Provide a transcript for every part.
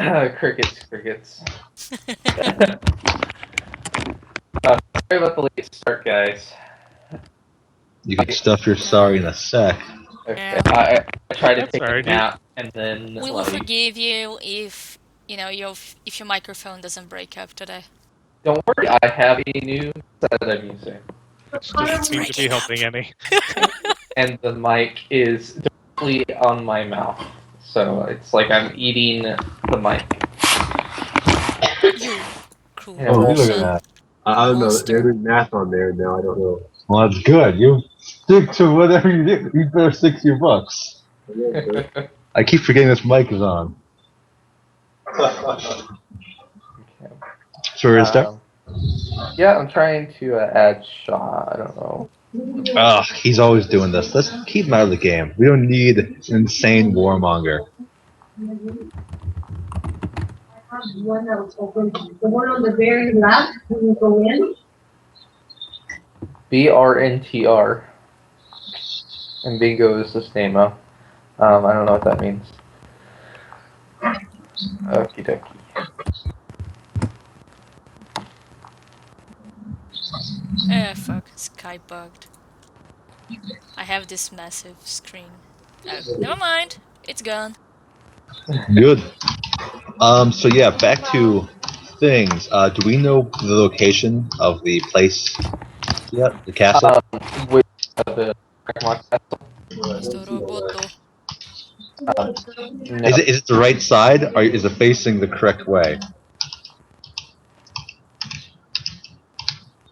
Crickets, crickets. Sorry about the late start, guys. You can stuff your sorry in a sack. Okay, Yeah. I tried to That's take a alright. nap and then We will forgive you if if your microphone doesn't break up today. don't worry, I have a new set I'm using, Which doesn't It's seem to be breaking up. helping any. and the mic is directly on my mouth, so it's like I'm eating the mic. You cruel Yeah, Oh, well, look at person. that. I don't know. They're Monster. doing math on there now. I don't know. Well, that's good. You stick to whatever you do. You better stick to your books. I keep forgetting this mic is on. So is there? Yeah, I'm trying to add Shaw. I don't know. Ugh, he's always doing this. Let's keep him out of the game. We don't need an insane warmonger. One that was open. The one on the very left when you go in. BRNTR. And bingo is the name of. I don't know what that means. Okie dokie. Fuck. Sky bugged. I have this massive screen. Never mind. It's gone. Good. So yeah, back to things. Do we know the location of the place yet? The castle? With the Pokemon Castle. Mr. Roboto. No. Is it the right side, or is it facing the correct way?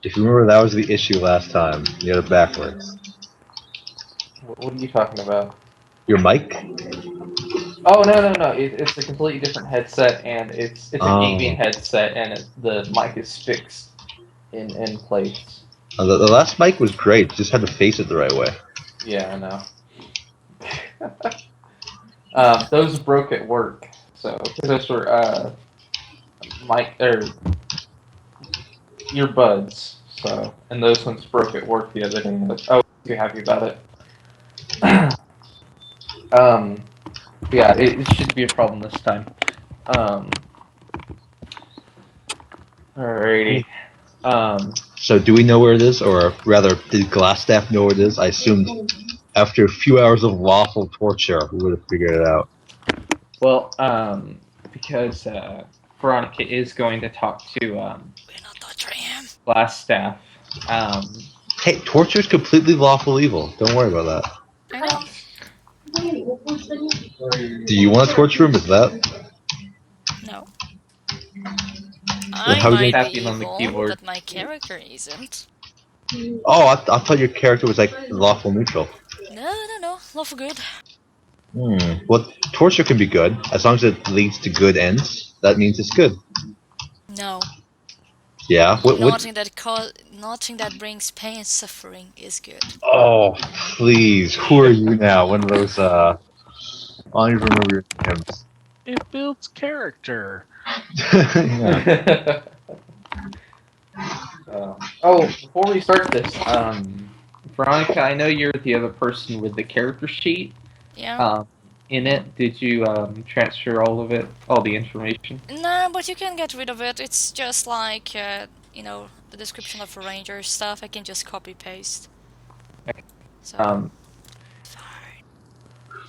If you remember, that was the issue last time. You had it backwards. What are you talking about? Your mic? Oh no! It's a completely different headset, and it's a gaming headset, and the mic is fixed in place. The last mic was great. Just had to face it the right way. Yeah, I know. Those broke at work, so those were mic or earbuds. So, and those ones broke at work the other day. I was too happy about it. Yeah, it shouldn't be a problem this time. Alrighty. So do we know where it is, or rather, did Glassstaff know where it is? I assumed after a few hours of lawful torture, we would have figured it out. Well, because Veronica is going to talk to We're not torturing him. Glassstaff. Hey, torture is completely lawful evil. Don't worry about that. I know. Do you want to torture him? Is that? No. Then I how are we might gonna- be Tapping on the evil, keyboard. but my character isn't. Oh, I thought your character was like lawful neutral. No. Lawful good. Well, torture can be good as long as it leads to good ends. That means it's good. No. Yeah. Nothing that brings pain and suffering is good. Oh, please. Who are you now? One of those. I don't even remember your names. It builds character. Yeah. Before we start this, Veronica, I know you're the other person with the character sheet. Yeah. In it, did you transfer all of it, all the information? No, but you can get rid of it. It's just like, the description of a ranger stuff. I can just copy paste. Okay. So. Fine.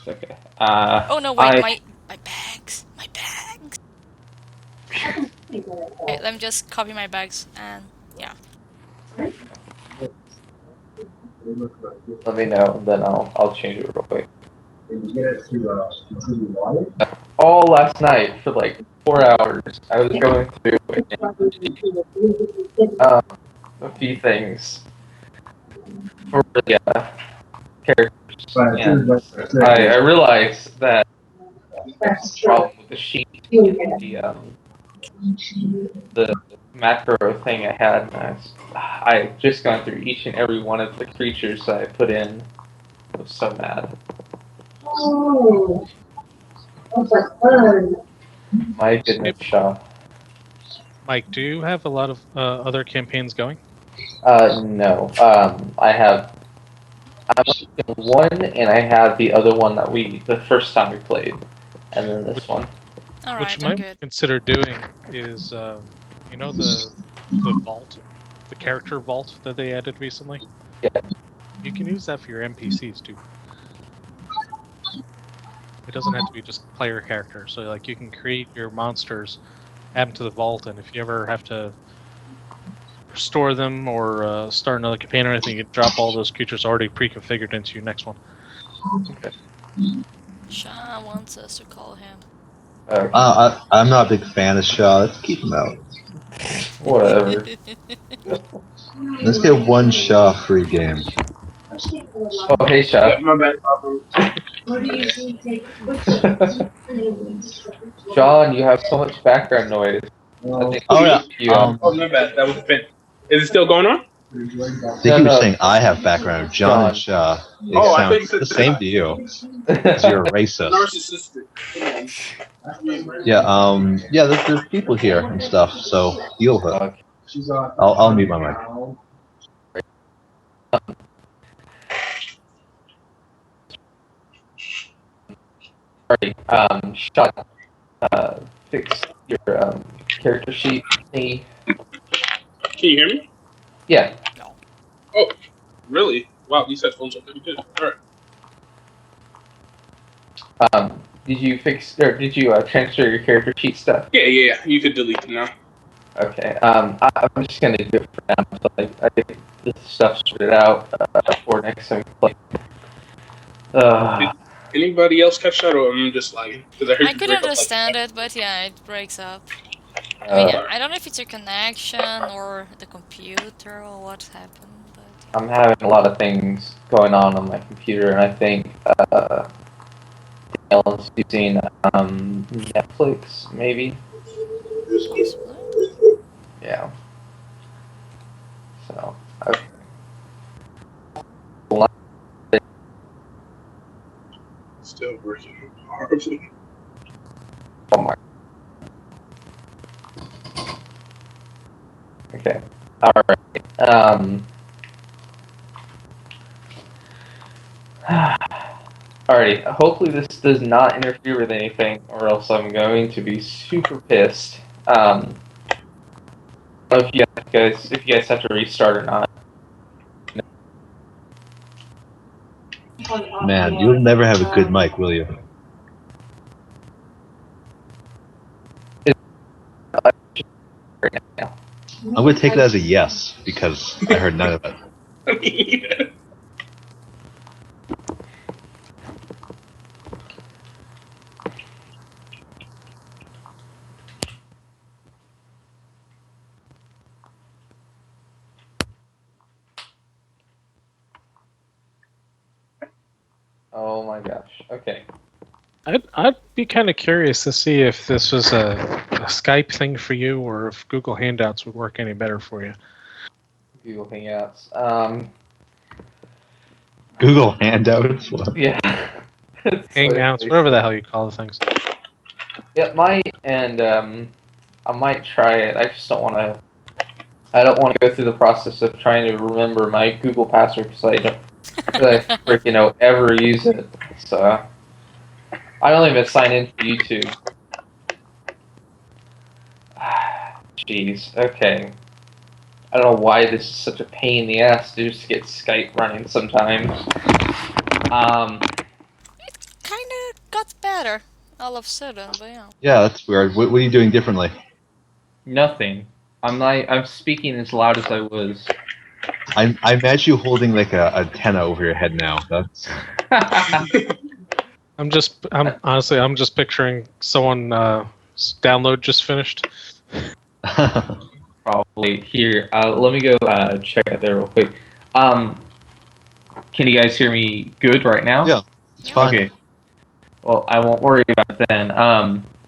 Okay. Oh no! Wait, my bags. My bags. Okay, let me just copy my bags and yeah. Let me know, then I'll change it real quick. All last night for like 4 hours, I was going through a few things for the characters, and I realized that there's a problem with the sheet, the macro thing I had, and I just gone through each and every one of the creatures that I put in. I was so mad. Oh, that's fun. My goodness, Shaw. Mike, do you have a lot of other campaigns going? No. I'm in one, and I have the other one that the first time we played, and then this one. All What right, you I'm might good. consider doing is, you know, the vault, the character vault that they added recently. Yeah. You can use that for your NPCs too. It doesn't have to be just player characters. So like you can create your monsters, add them to the vault, and if you ever have to restore them or start another campaign or anything, you can drop all those creatures already pre-configured into your next one. Okay. Sean wants us to call him. I'm not a big fan of Shaw. Let's keep him out. Whatever. Let's get one Shaw free game. Oh, hey, Yeah, Shah. my bad, Papa. What do you usually take? What's the John, you have so much background noise. I think Oh yeah. you have. Oh, my bad. That was Finn. Is it still going on? I think you were saying I have background. John and Shaw. They Oh, I sound think the same to you. 'Cause you're a racist. Narcissistic. Yeah. There's people here and stuff. So deal with it. Okay. I'll mute my mic. Sorry. Shah, fix your character sheet. Hey. Can you hear me? Yeah. Oh, really? Wow, these headphones are pretty good. All right. Did you fix or did you transfer your character sheet stuff? Yeah. You could delete them now. Okay. I'm just gonna do it for now. So I get this stuff sorted out for next time we play. Anybody else catch that, or I'm just lying? Because I heard I you could break up understand it, but yeah, it breaks up. I mean, I don't know if it's your connection or the computer or what's happened, but I'm having a lot of things going on my computer, and I think Ellen's using Netflix, maybe. possibly. Yeah. So. Okay. Still working horribly. Oh my. Okay. All right. Alrighty. Hopefully this does not interfere with anything, or else I'm going to be super pissed. I don't know if you guys have to restart or not. Man, you'll never have a good mic, will you? Right now. I'm going to take that as a yes because I heard none of it. I mean, Oh my gosh. Okay. I'd be kind of curious to see if this was a Skype thing for you or if Google Hangouts would work any better for you. Google Hangouts. Google Handouts? What? Yeah. Hangouts, whatever the hell you call the things. It might, and I might try it. I just don't want to. I don't want to go through the process of trying to remember my Google password because I don't freaking ever use it. So I don't even sign in for YouTube. Jeez. Okay. I don't know why this is such a pain in the ass to just get Skype running sometimes. Kind of got better all of a sudden, but yeah. Yeah, that's weird. What are you doing differently? Nothing. I'm speaking as loud as I was. I imagine you holding like a antenna over your head now. That's. I'm just picturing someone download just finished. Probably here. Let me go check it there real quick. Can you guys hear me good right now? Yeah, it's fine. Okay. Well, I won't worry about it then.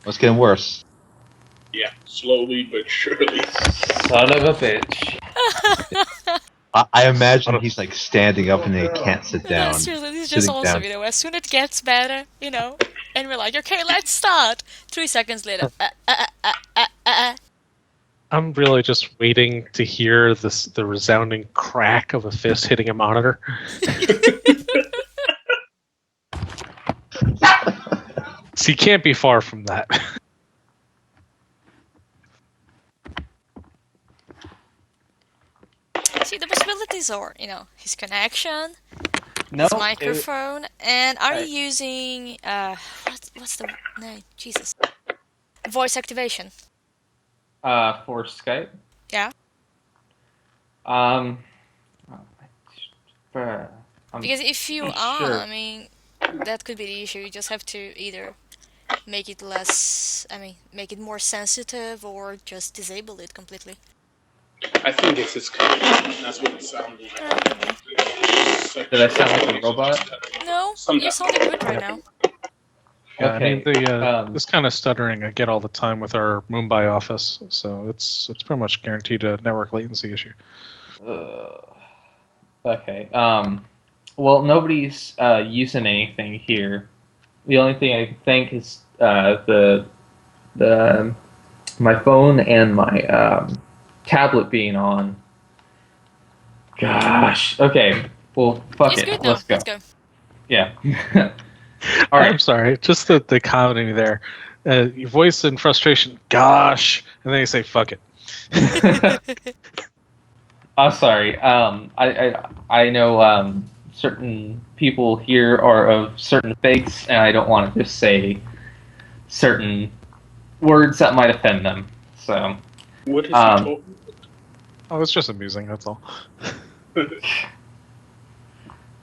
It's getting worse. yeah, slowly but surely. Son of a bitch. I imagine he's like standing up and he can't sit down. Seriously, this is just Sitting also, down. you know, as soon as it gets better, you know, and we're like, okay, let's start. 3 seconds later, I'm really just waiting to hear the resounding crack of a fist hitting a monitor. So you can't be far from that. See, the possibilities are, his connection, No, his microphone, and are Right. you using what's the name? Jesus, voice activation. for Skype. Yeah. Um, I'm Because if you pretty are, sure. I mean, that could be the issue. You just have to either make it less, make it more sensitive or just disable it completely. I think it's his connection. That's what it sounded like. Could be. Did I sound like a robot? No, you're Sometimes. sounding good right now. Yeah, I mean Okay. this kind of stuttering I get all the time with our Mumbai office, so it's pretty much guaranteed a network latency issue. Okay. Well, nobody's using anything here. The only thing I can think is the my phone and my tablet being on. Gosh. Okay. Well, fuck It's it. good now. Let's go. Let's go. Yeah. All right. I'm sorry, just the comedy there. Your voice in frustration, gosh, and then you say fuck it. I'm sorry. I know certain people here are of certain faiths, and I don't want to just say certain words that might offend them. So, What has he told you? Oh, it's just amusing, that's all.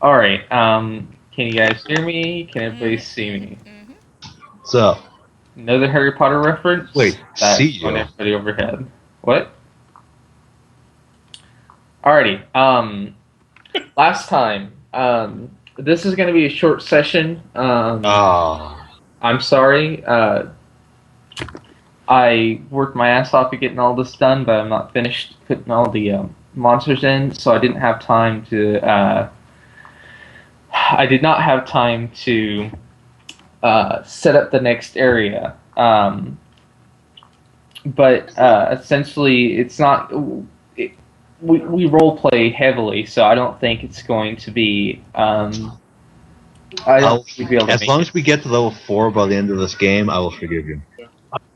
all right. Can you guys hear me? Can everybody see me? Mm-hmm. What's up? Another Harry Potter reference? Wait, That's see you. on everybody overhead. What? Alrighty. Last time. This is going to be a short session. I'm sorry. I worked my ass off to getting all this done, but I'm not finished putting all the monsters in, so I didn't have time to. I did not have time to set up the next area. But essentially, it's not. We role play heavily, so I don't think it's going to be. I don't think we'll be able to As make long it. as we get to level 4 by the end of this game, I will forgive you.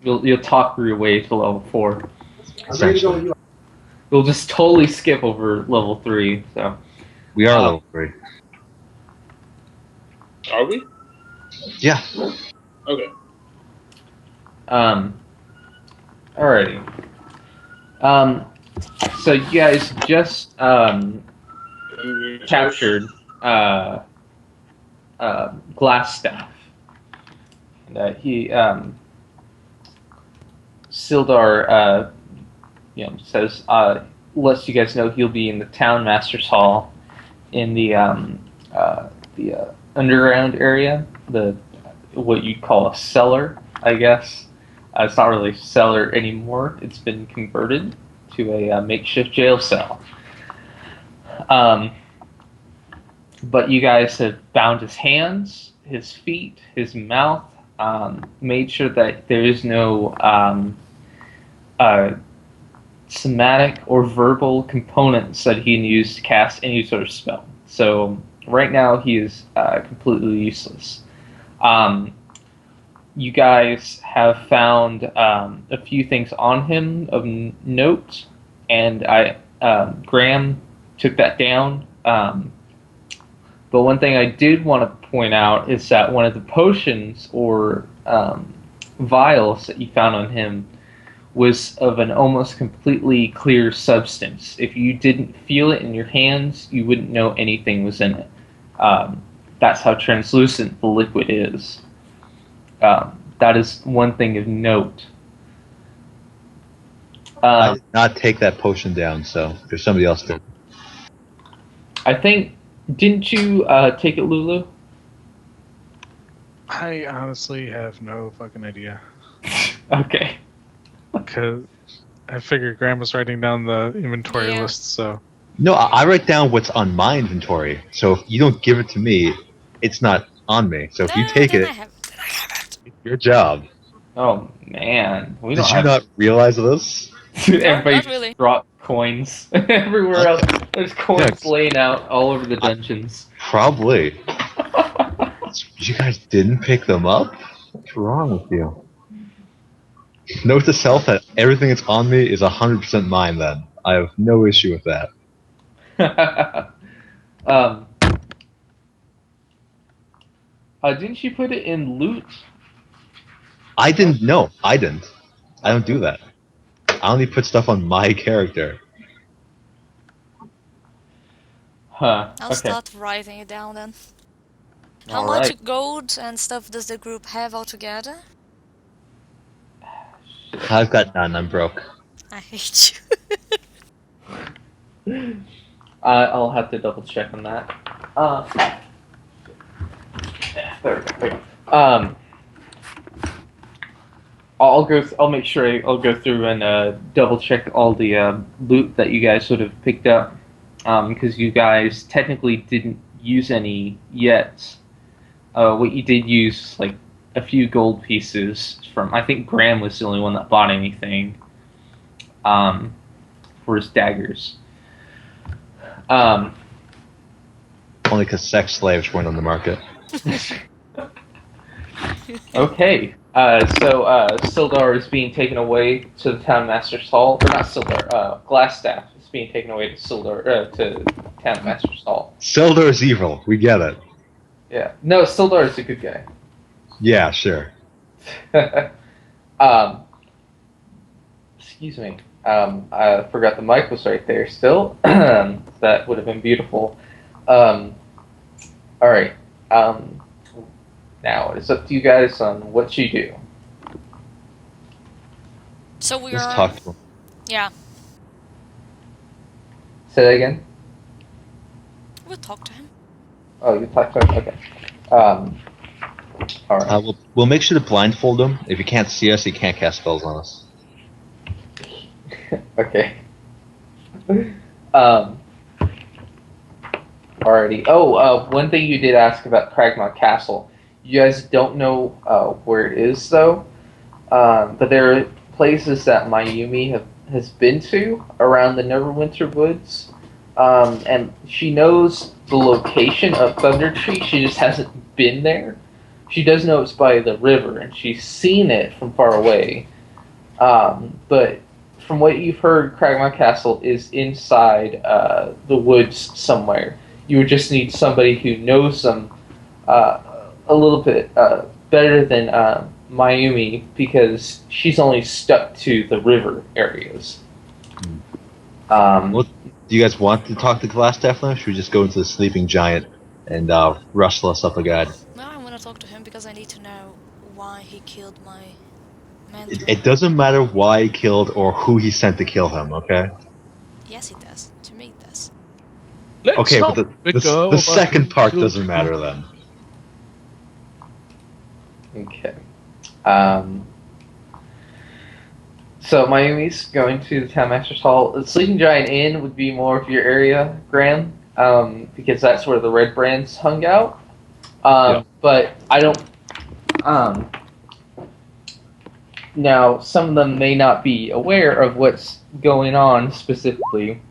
You'll talk your way to level 4. Essentially. We'll just totally skip over level 3. So We are level 3. Are we? Yeah. Okay. Alrighty. So you guys just captured Glassstaff, and he Sildar says lets you guys know he'll be in the Town Master's Hall in the underground area, the what you'd call a cellar, I guess. It's not really a cellar anymore. It's been converted to a makeshift jail cell. But you guys have bound his hands, his feet, his mouth, made sure that there is no somatic or verbal components that he can use to cast any sort of spell. So right now he is completely useless. You guys have found a few things on him of note, and Graham took that down. But one thing I did want to point out is that one of the potions or vials that you found on him was of an almost completely clear substance. If you didn't feel it in your hands, you wouldn't know anything was in it. That's how translucent the liquid is. That is one thing of note. I did not take that potion down, so there's somebody else did. I think, didn't you take it, Lulu? I honestly have no fucking idea. Okay. Because I figured Graham was writing down the inventory list, so... No, I write down what's on my inventory. So if you don't give it to me, it's not on me. So if you take it, it's your job. Oh man, we don't Did you have. not realize this? Everybody not really. dropped coins everywhere else. There's coins laying out all over the dungeons. Probably. You guys didn't pick them up? What's wrong with you? Note to self that everything that's on me is 100% mine then. I have no issue with that. um, didn't you put it in loot? I didn't. No, I didn't. I don't do that. I only put stuff on my character. Huh. I'll Okay. start writing it down then. How All much right. gold and stuff does the group have altogether? I've got none. I'm broke. I hate you. I'll have to double check on that. There we go. There we go. I'll make sure I'll go through and double check all the loot that you guys sort of picked up, because you guys technically didn't use any yet. What you did use, like a few gold pieces from. I think Graham was the only one that bought anything. For his daggers. Only because sex slaves weren't on the market. Okay. So Sildar is being taken away to the Town Master's Hall. Or not Sildar, Glassstaff is being taken away to to Town Master's Hall. Sildar is evil. We get it. Yeah. No, Sildar is a good guy. Yeah, sure. Excuse me. I forgot the mic was right there still. That would have been beautiful. Alright. Now, it's up to you guys on what you do. So we Just are. talk to him. Yeah, Say that again? we'll talk to him. Oh, you talked to him? Okay. Alright. We'll make sure to blindfold him. If he can't see us, he can't cast spells on us. Okay. Alrighty. Oh, one thing you did ask about Cragmont Castle. You guys don't know where it is, though. But there are places that Mayumi has been to around the Neverwinter Woods. And she knows the location of Thunder Tree. She just hasn't been there. She does know it's by the river, and she's seen it from far away. But from what you've heard, Cragmont Castle is inside the woods somewhere. You would just need somebody who knows them a little bit better than Mayumi, because she's only stuck to the river areas. Well, do you guys want to talk to Glassstaff now? Should we just go into the Sleeping Giant and rustle us up a guide? No, I want to talk to him because I need to know why he killed my mentor. It doesn't matter why he killed or who he sent to kill him, okay? Yes, it does. To me, it does. Let's Okay, not but bicker the about second who part killed doesn't who. matter then. Okay. So Mayumi's going to the Town Master's Hall. The Sleeping Giant Inn would be more of your area, Graham, because that's where the Red Brands hung out. But I don't. Now, some of them may not be aware of what's going on specifically.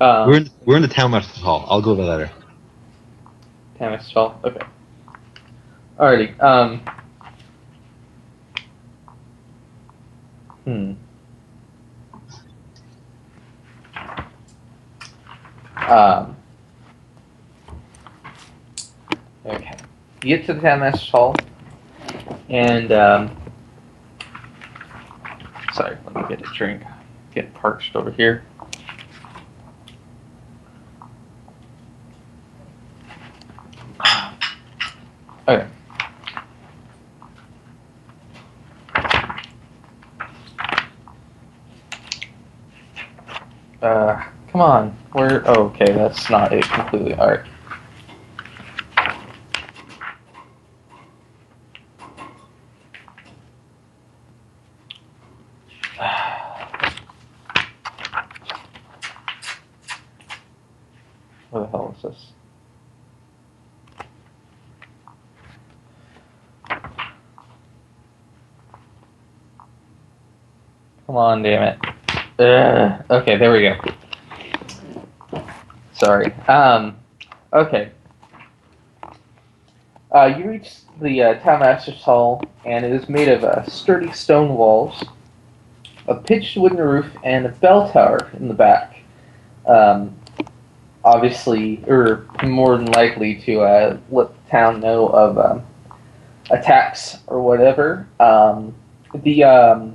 We're in the Town Master's Hall. I'll go over there. Town Master's Hall. Okay. Alrighty. Hmm. Okay. You get to the Town Master's Hall, and sorry, let me get a drink. Get parched over here. Okay. Come on. Where? Oh, okay, that's not it completely. Alright. Where the hell is this? Come on, damn it. Okay, there we go. Sorry. Okay. You reach the Town Master's Hall, and it is made of sturdy stone walls, a pitched wooden roof, and a bell tower in the back. obviously, or more than likely to let the town know of attacks or whatever. The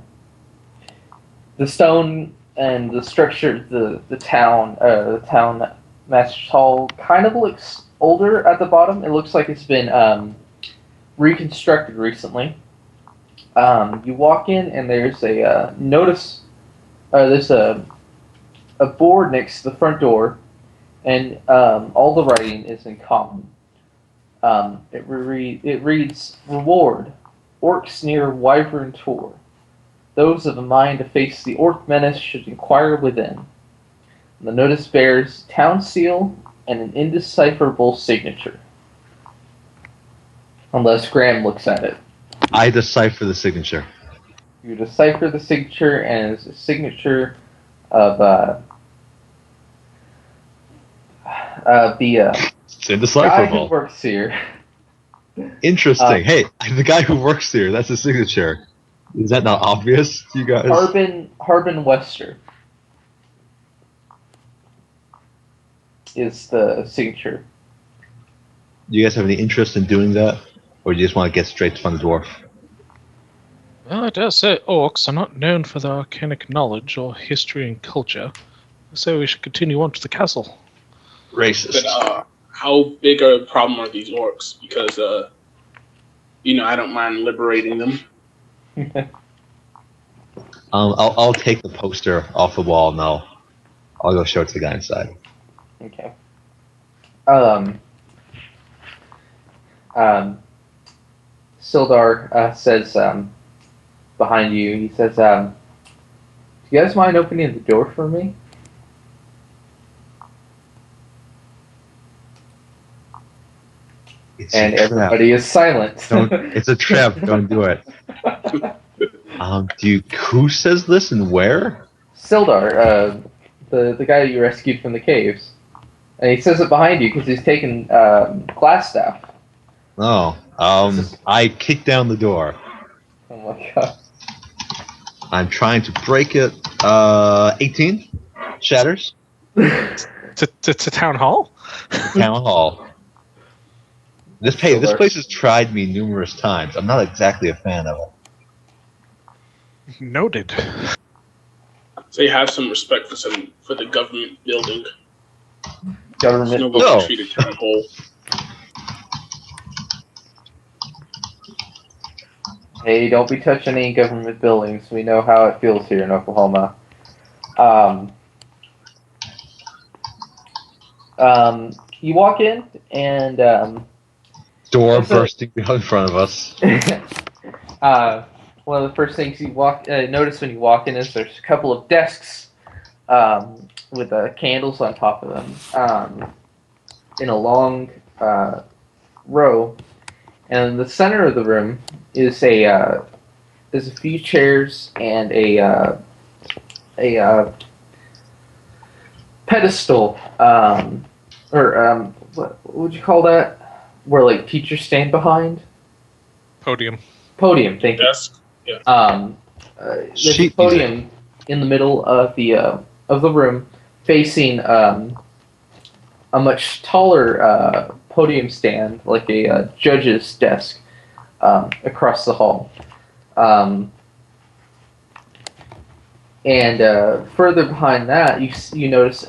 the stone and the structure, the town master's hall kind of looks older at the bottom. It looks like it's been reconstructed recently. You walk in and there's a notice. There's a board next to the front door, and all the writing is in common. It reads reward orcs near Wyvern Tor. Those of a mind to face the orc menace should inquire within. The notice bears town seal and an indecipherable signature. Unless Graham looks at it. I decipher the signature. You decipher the signature, and it's a signature of the It's guy who indecipherable. works here. Interesting. Hey, the guy who works here, that's his signature. Is that not obvious to you guys? Harbin Wester is the signature. Do you guys have any interest in doing that? Or do you just want to get straight from the dwarf? Well, I dare say orcs are not known for their arcanic knowledge or history and culture, so we should continue on to the castle. Racist. But how big a problem are these orcs? Because I don't mind liberating them. I'll take the poster off the wall now. I'll go show it to the guy inside. Okay. Sildar says behind you. He says, "Do you guys mind opening the door for me?" It's And a trap. everybody is silent. It's a trap. Don't do it. Who says this and where? Sildar, the guy that you rescued from the caves, and he says it behind you because he's taken glass staff. Oh, I kick down the door. Oh my god! I'm trying to break it. 18 shatters. To town hall? Town hall. This place has tried me numerous times. I'm not exactly a fan of it. Noted. They have some respect for the government building. Government. No way to treat a town hall. Hey, don't be touching any government buildings. We know how it feels here in Oklahoma. You walk in, and Door bursting in front of us. one of the first things you notice when you walk in is there's a couple of desks with candles on top of them in a long row. And in the center of the room is there's a few chairs and a pedestal, what would you call that? Where like teachers stand behind? Podium. Podium, thank you. Desk. Yeah. There's a podium in the middle of the room, facing a much taller podium stand, like a judge's desk, across the hall. And further behind that, you notice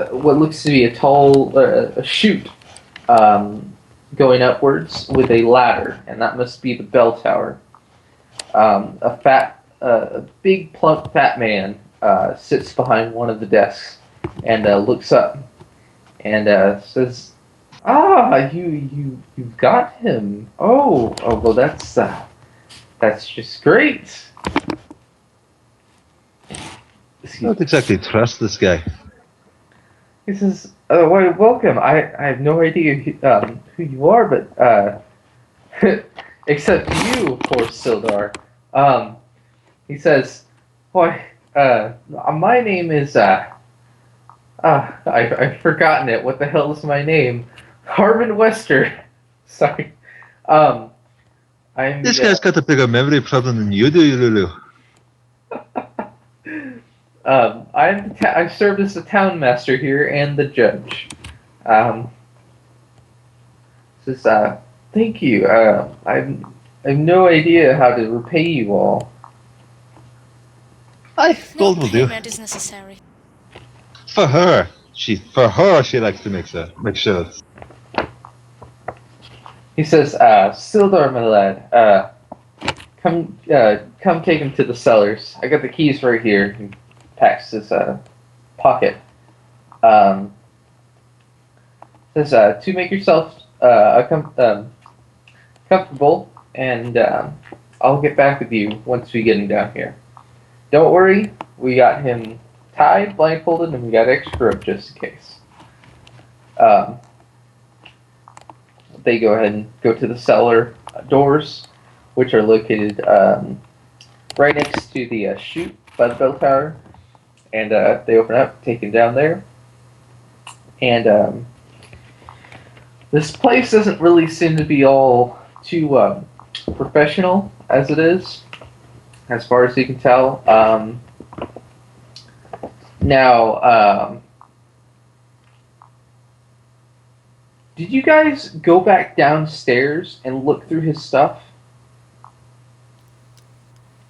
what looks to be a tall a chute going upwards with a ladder, and that must be the bell tower. A big, plump, fat man sits behind one of the desks and looks up and says, "Ah, you got him. Oh, well, that's just great." I don't exactly trust this guy. He says, "Well, welcome. I have no idea who you are, but except you, of course, Sildar." He says, "Why, my name is I've forgotten it. What the hell is my name? Harbin Wester. Sorry. I'm This guy's got a bigger memory problem than you do, Lulu. I served as the town master here and the judge. Um, says, thank you. I have no idea how to repay you all. No Gold will do. payment is necessary. For her, she likes to make sure. He says, Sildar, my lad, come take him to the cellars. I got the keys right here. He packs his pocket. Says, to make yourself comfortable, and I'll get back with you once we get him down here. Don't worry, we got him tied, blindfolded, and we got extra rope just in case. They go ahead and go to the cellar doors, which are located right next to the chute by the bell tower, and they open up, take him down there, and this place doesn't really seem to be all too professional as it is, as far as you can tell. Now, did you guys go back downstairs and look through his stuff?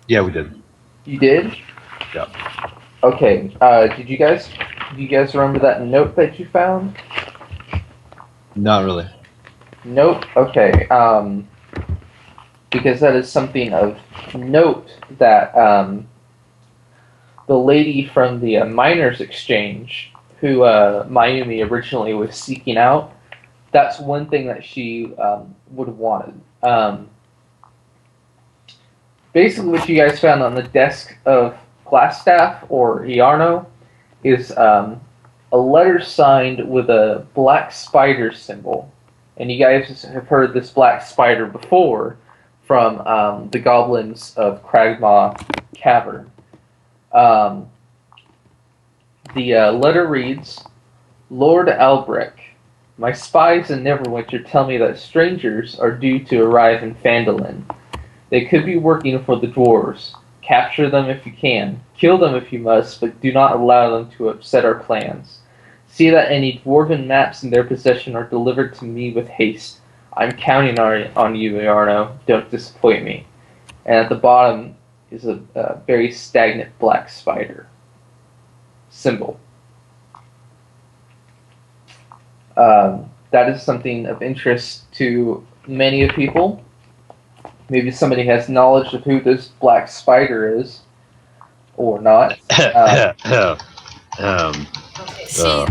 Yeah, we did. You did? Yep. Okay. Do you guys remember that note that you found? Not really. Nope. Okay. Because that is something of note that the lady from the miners' exchange, who Mayumi originally was seeking out, that's one thing that she would have wanted. Basically, what you guys found on the desk of Glassstaff or Iarno is a letter signed with a black spider symbol. And you guys have heard this black spider before from the goblins of Cragmaw Cavern. The letter reads, Lord Albrecht, my spies in Neverwinter tell me that strangers are due to arrive in Phandelver. They could be working for the dwarves. Capture them if you can. Kill them if you must, but do not allow them to upset our plans. See that any dwarven maps in their possession are delivered to me with haste. I'm counting on you, Iarno. Don't disappoint me. And at the bottom is a very stagnant black spider symbol. That is something of interest to many of people. Maybe somebody has knowledge of who this black spider is, or not. See,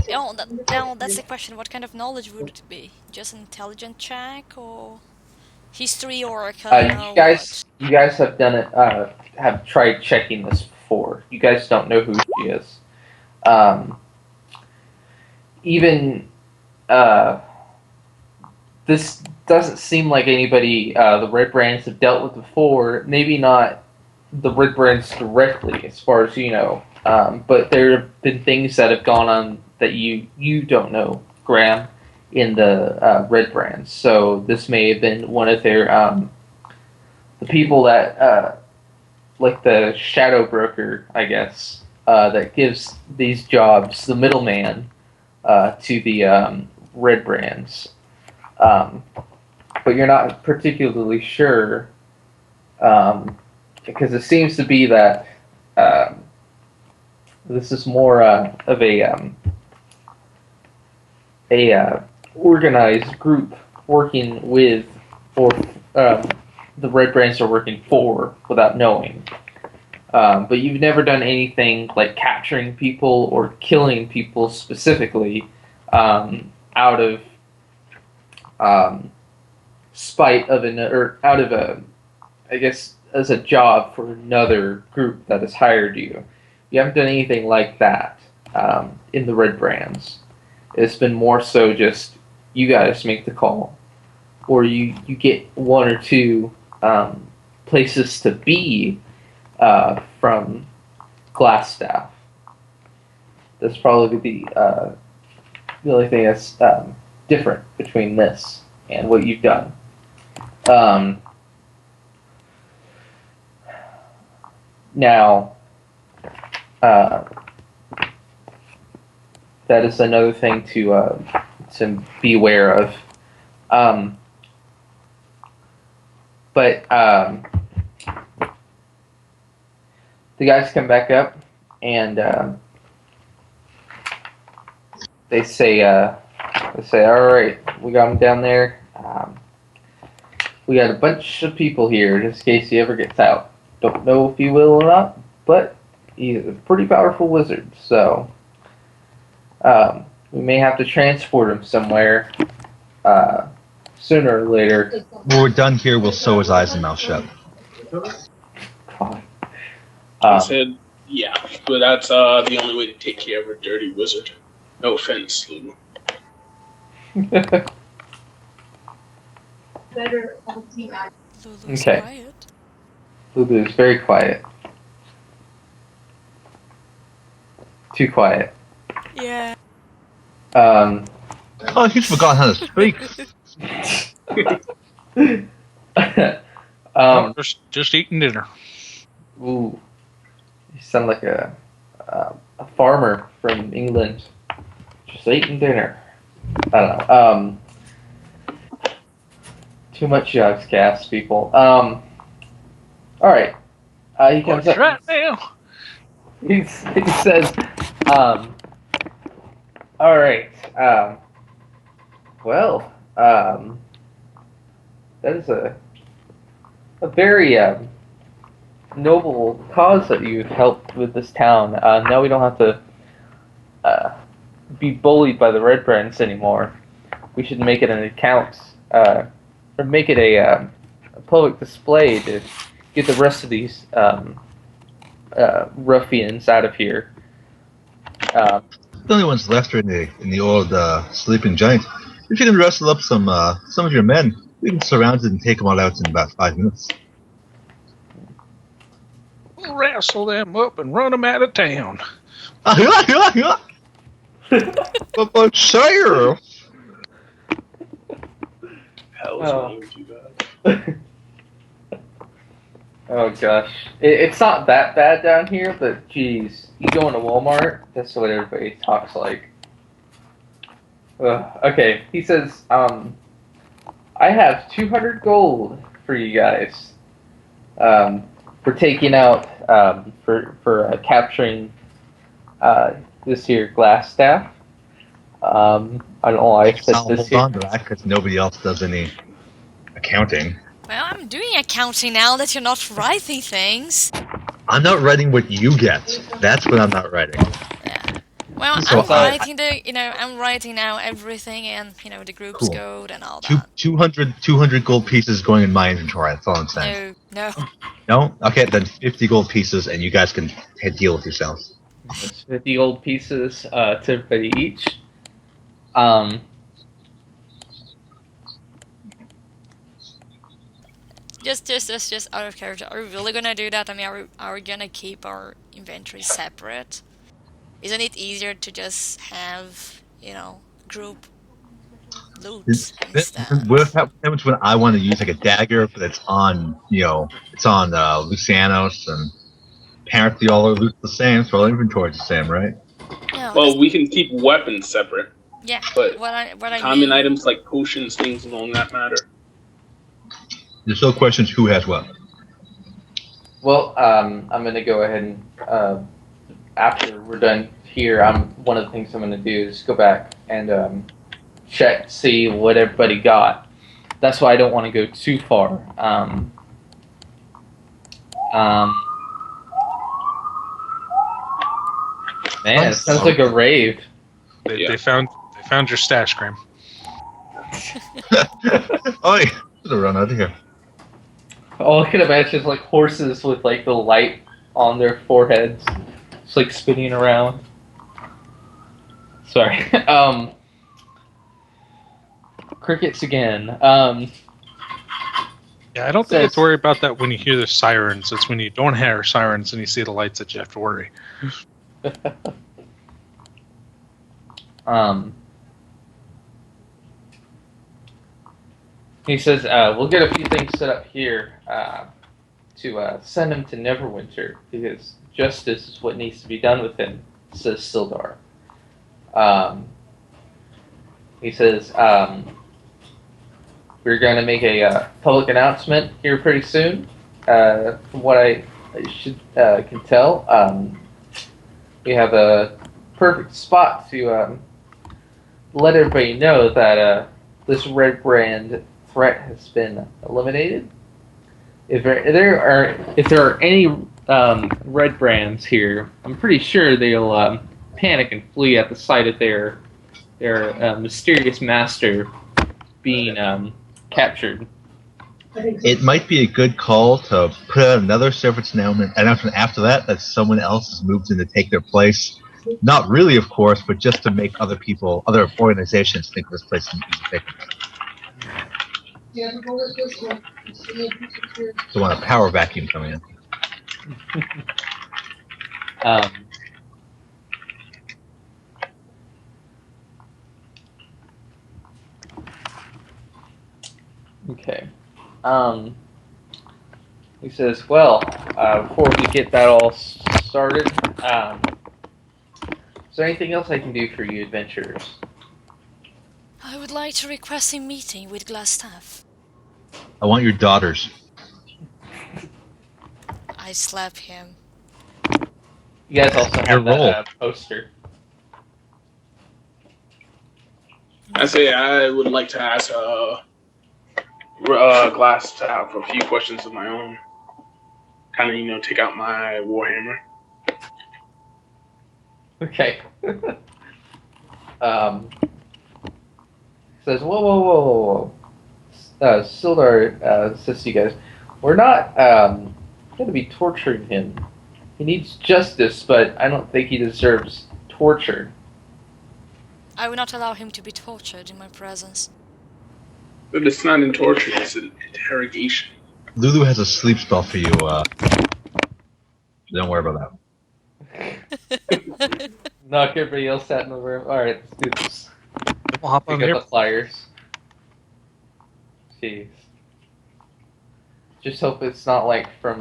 now that's the question. What kind of knowledge would it be? Just an intelligent check, or history, or arcana, or what? You guys have done it. Have tried checking this before. You guys don't know who she is. Even this doesn't seem like anybody the Red Brands have dealt with before. Maybe not the Red Brands directly, as far as you know. But there have been things that have gone on that you don't know, Graham, in the Red Brands. So this may have been one of their the people that like the shadow broker, I guess, that gives these jobs, the middleman, to the Red Brands. But you're not particularly sure, because it seems to be that this is more of a organized group working with, or the Red Brands are working for, without knowing. But you've never done anything like capturing people or killing people specifically out of spite of or out of I guess, as a job for another group that has hired you. You haven't done anything like that in the Red Brands. It's been more so just you guys make the call, or you get one or two places to be from Glassstaff. That's probably the only thing that's different between this and what you've done. Now, uh, that is another thing to beware of. Um, but the guys come back up and they say, "All right, we got him down there. We got a bunch of people here, just in case he ever gets out. Don't know if he will or not, but he's a pretty powerful wizard, so we may have to transport him somewhere sooner or later." When we're done here, we'll sew his eyes and mouth shut. God. I said, yeah, but that's the only way to take care of a dirty wizard. No offense, Lulu. Lulu's Okay. quiet. Lulu is very quiet. Too quiet. Yeah. Oh, he's forgot how to speak. Just eating dinner. Ooh, you sound like a farmer from England. Just eating dinner. I don't know. Too much gas, people. All right. He comes up. Right now. He says, all right. Well, that is a very noble cause that you've helped with this town. Now we don't have to be bullied by the Red Brands anymore. We should make it an account, or make it a public display to get the rest of these ruffians out of here. The only ones left are in the old sleeping giant. If you can wrestle up some of your men, we can surround it and take them all out in about 5 minutes. We'll wrestle them up and run them out of town. But sire! Hell is wrong with you guys? Oh gosh, it's not that bad down here, but geez, you go into Walmart, that's what everybody talks like. Okay, he says, I have 200 gold for you guys, for taking out, for capturing, this here glass staff. I don't know why I said I'll this hold here. on to that because nobody else does any accounting. Well, I'm doing accounting now that you're not writing things. I'm not writing what you get. That's what I'm not writing. Yeah. Well, So I'm writing now everything and, the group's Cool. code and all that. 200 gold pieces going in my inventory. That's all I'm saying. No. No? Okay, then 50 gold pieces, and you guys can deal with yourselves. It's 50 gold pieces to everybody each. Just out of character, are we really gonna do that? I mean, are we gonna keep our inventory separate? Isn't it easier to just have, group loot instead? What happens when I want to use like a dagger, but it's on Lucianos, and apparently all our loot's the same, so our inventory's the same, right? No, Well, we can keep weapons separate, yeah. but What I common mean, items like potions, things along that matter. There's no questions who has what. Well, I'm going to go ahead and, after we're done here, one of the things I'm going to do is go back and check, see what everybody got. That's why I don't want to go too far. Man, it sounds like a rave. They found your stash, Graham. Oh, yeah. Should have run out of here. All I can imagine is like horses with like the light on their foreheads, just like spinning around. Sorry. Crickets again. Yeah, I don't think you have to worry about that when you hear the sirens. It's when you don't hear sirens and you see the lights that you have to worry. He says, we'll get a few things set up here to send him to Neverwinter because justice is what needs to be done with him, says Sildar. He says, we're going to make a public announcement here pretty soon. From what I can tell, we have a perfect spot to let everybody know that this red brand threat has been eliminated. If there are any red brands here, I'm pretty sure they'll panic and flee at the sight of their mysterious master being captured. It might be a good call to put out another service announcement after that someone else has moved in to take their place. Not really, of course, but just to make other organizations think this place is vacant. So want a power vacuum coming in. Okay. He says, well, before we get that all started, is there anything else I can do for you adventurers? I would like to request a meeting with Glassstaff. I want your daughters. I slap him. You guys also have that poster. I say I would like to ask Glass to have a few questions of my own. Kind of, take out my Warhammer. Okay. Says, whoa. Sildar says to you guys, we're not going to be torturing him. He needs justice, but I don't think he deserves torture. I will not allow him to be tortured in my presence. But it's not in torture, it's an interrogation. Lulu has a sleep spell for you. Don't worry about that. Knock everybody else out in the room. Alright, let's do this. We'll hop on Pick here. up the flyers. Jeez. Just hope it's not like from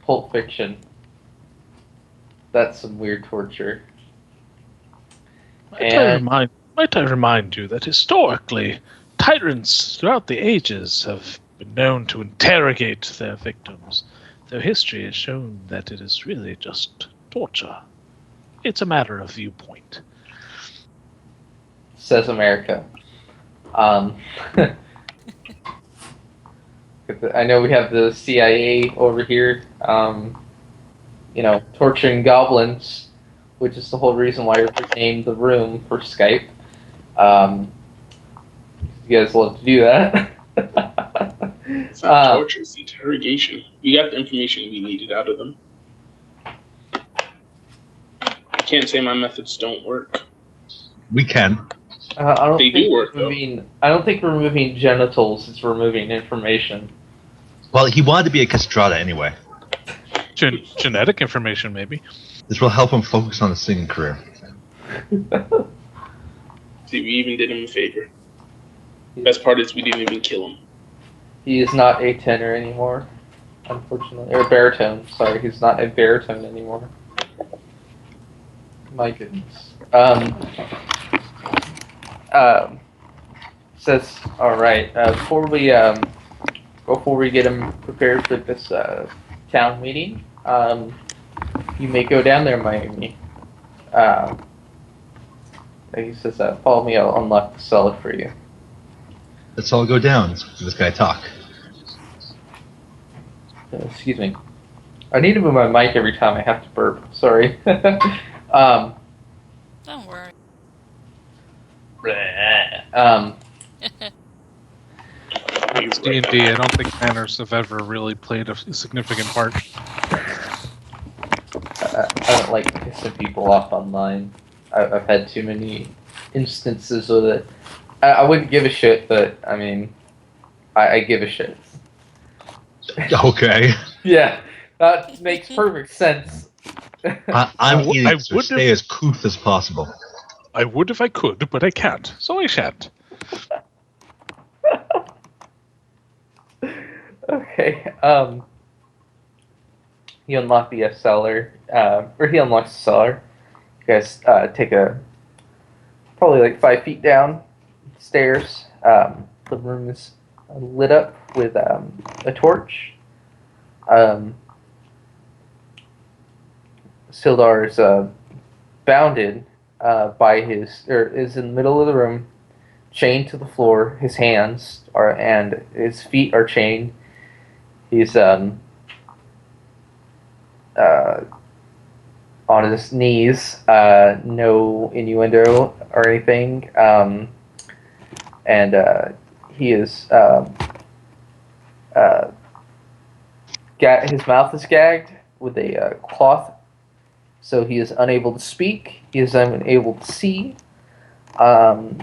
Pulp Fiction. That's some weird torture. Might I remind you that historically, tyrants throughout the ages have been known to interrogate their victims, though history has shown that it is really just torture. It's a matter of viewpoint. Says America. I know we have the CIA over here, torturing goblins, which is the whole reason why we named the room for Skype. You guys love to do that. It's not torture, it's interrogation. We got the information we needed out of them. I can't say my methods don't work. We can. They do work, though. I don't think removing genitals is removing information. Well, he wanted to be a castrata anyway. Genetic information, maybe. This will help him focus on his singing career. See, we even did him a favor. Best part is we didn't even kill him. He is not a tenor anymore, unfortunately. Or baritone. Sorry, he's not a baritone anymore. My goodness. Says, alright, before we get him prepared for this town meeting, you may go down there, Miami. He says, follow me, I'll unlock the cellar for you. Let's all go down. Let's let this guy talk. Excuse me. I need to move my mic every time I have to burp. Sorry. Don't worry. It's D&D. I don't think manners have ever really played a significant part. I don't like pissing people off online. I've had too many instances with it. I wouldn't give a shit, but I mean, I give a shit. Okay. Yeah, that makes perfect sense. I'm eating to stay as couth as possible. I would if I could, but I can't, so I shan't. Okay. you unlock the cellar, or he unlocks the cellar. You guys take probably like 5 feet down stairs. The room is lit up with a torch. Sildar is bounded by is in the middle of the room, chained to the floor. His hands are and his feet are chained. He's on his knees, no innuendo or anything, and he is his mouth is gagged with a cloth, so he is unable to speak. He is unable to see.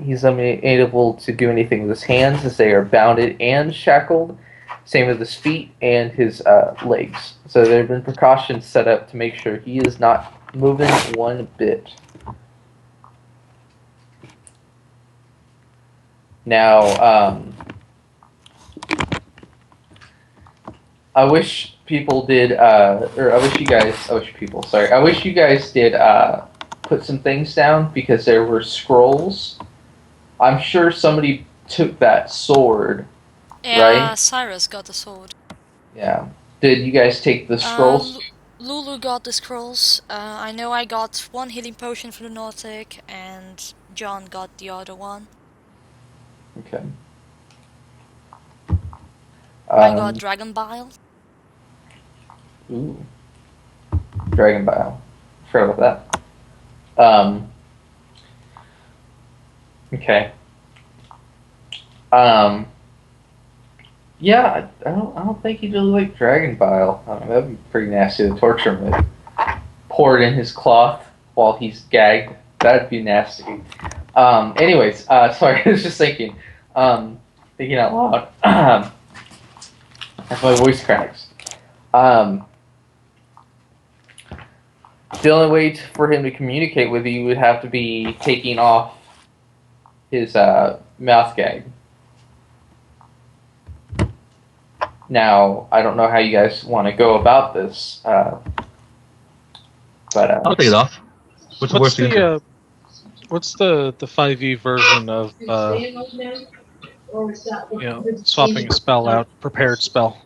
He's unable to do anything with his hands as they are bounded and shackled. Same with his feet and his legs. So there have been precautions set up to make sure he is not moving one bit. Now, I wish people did, or I wish you guys, I wish you guys did put some things down because there were scrolls. I'm sure somebody took that sword, Yeah, right? Cyrus got the sword. Yeah. Did you guys take the scrolls? Lulu got the scrolls. I know I got one healing potion for the Nautic, and John got the other one. Okay. I got Dragon Bile. Ooh. Dragon Bile. Forgot about that. Okay. Yeah, I don't think he really liked Dragon Bile. That'd be pretty nasty to torture him with. Pour it in his cloth while he's gagged. That'd be nasty. Anyways, sorry, I was just thinking out loud. As my voice cracks. The only way for him to communicate with you would have to be taking off his mouth gag. Now, I don't know how you guys want to go about this, but I'll take it off. What's the worst thing? What's the 5e version of swapping a spell out, prepared spell?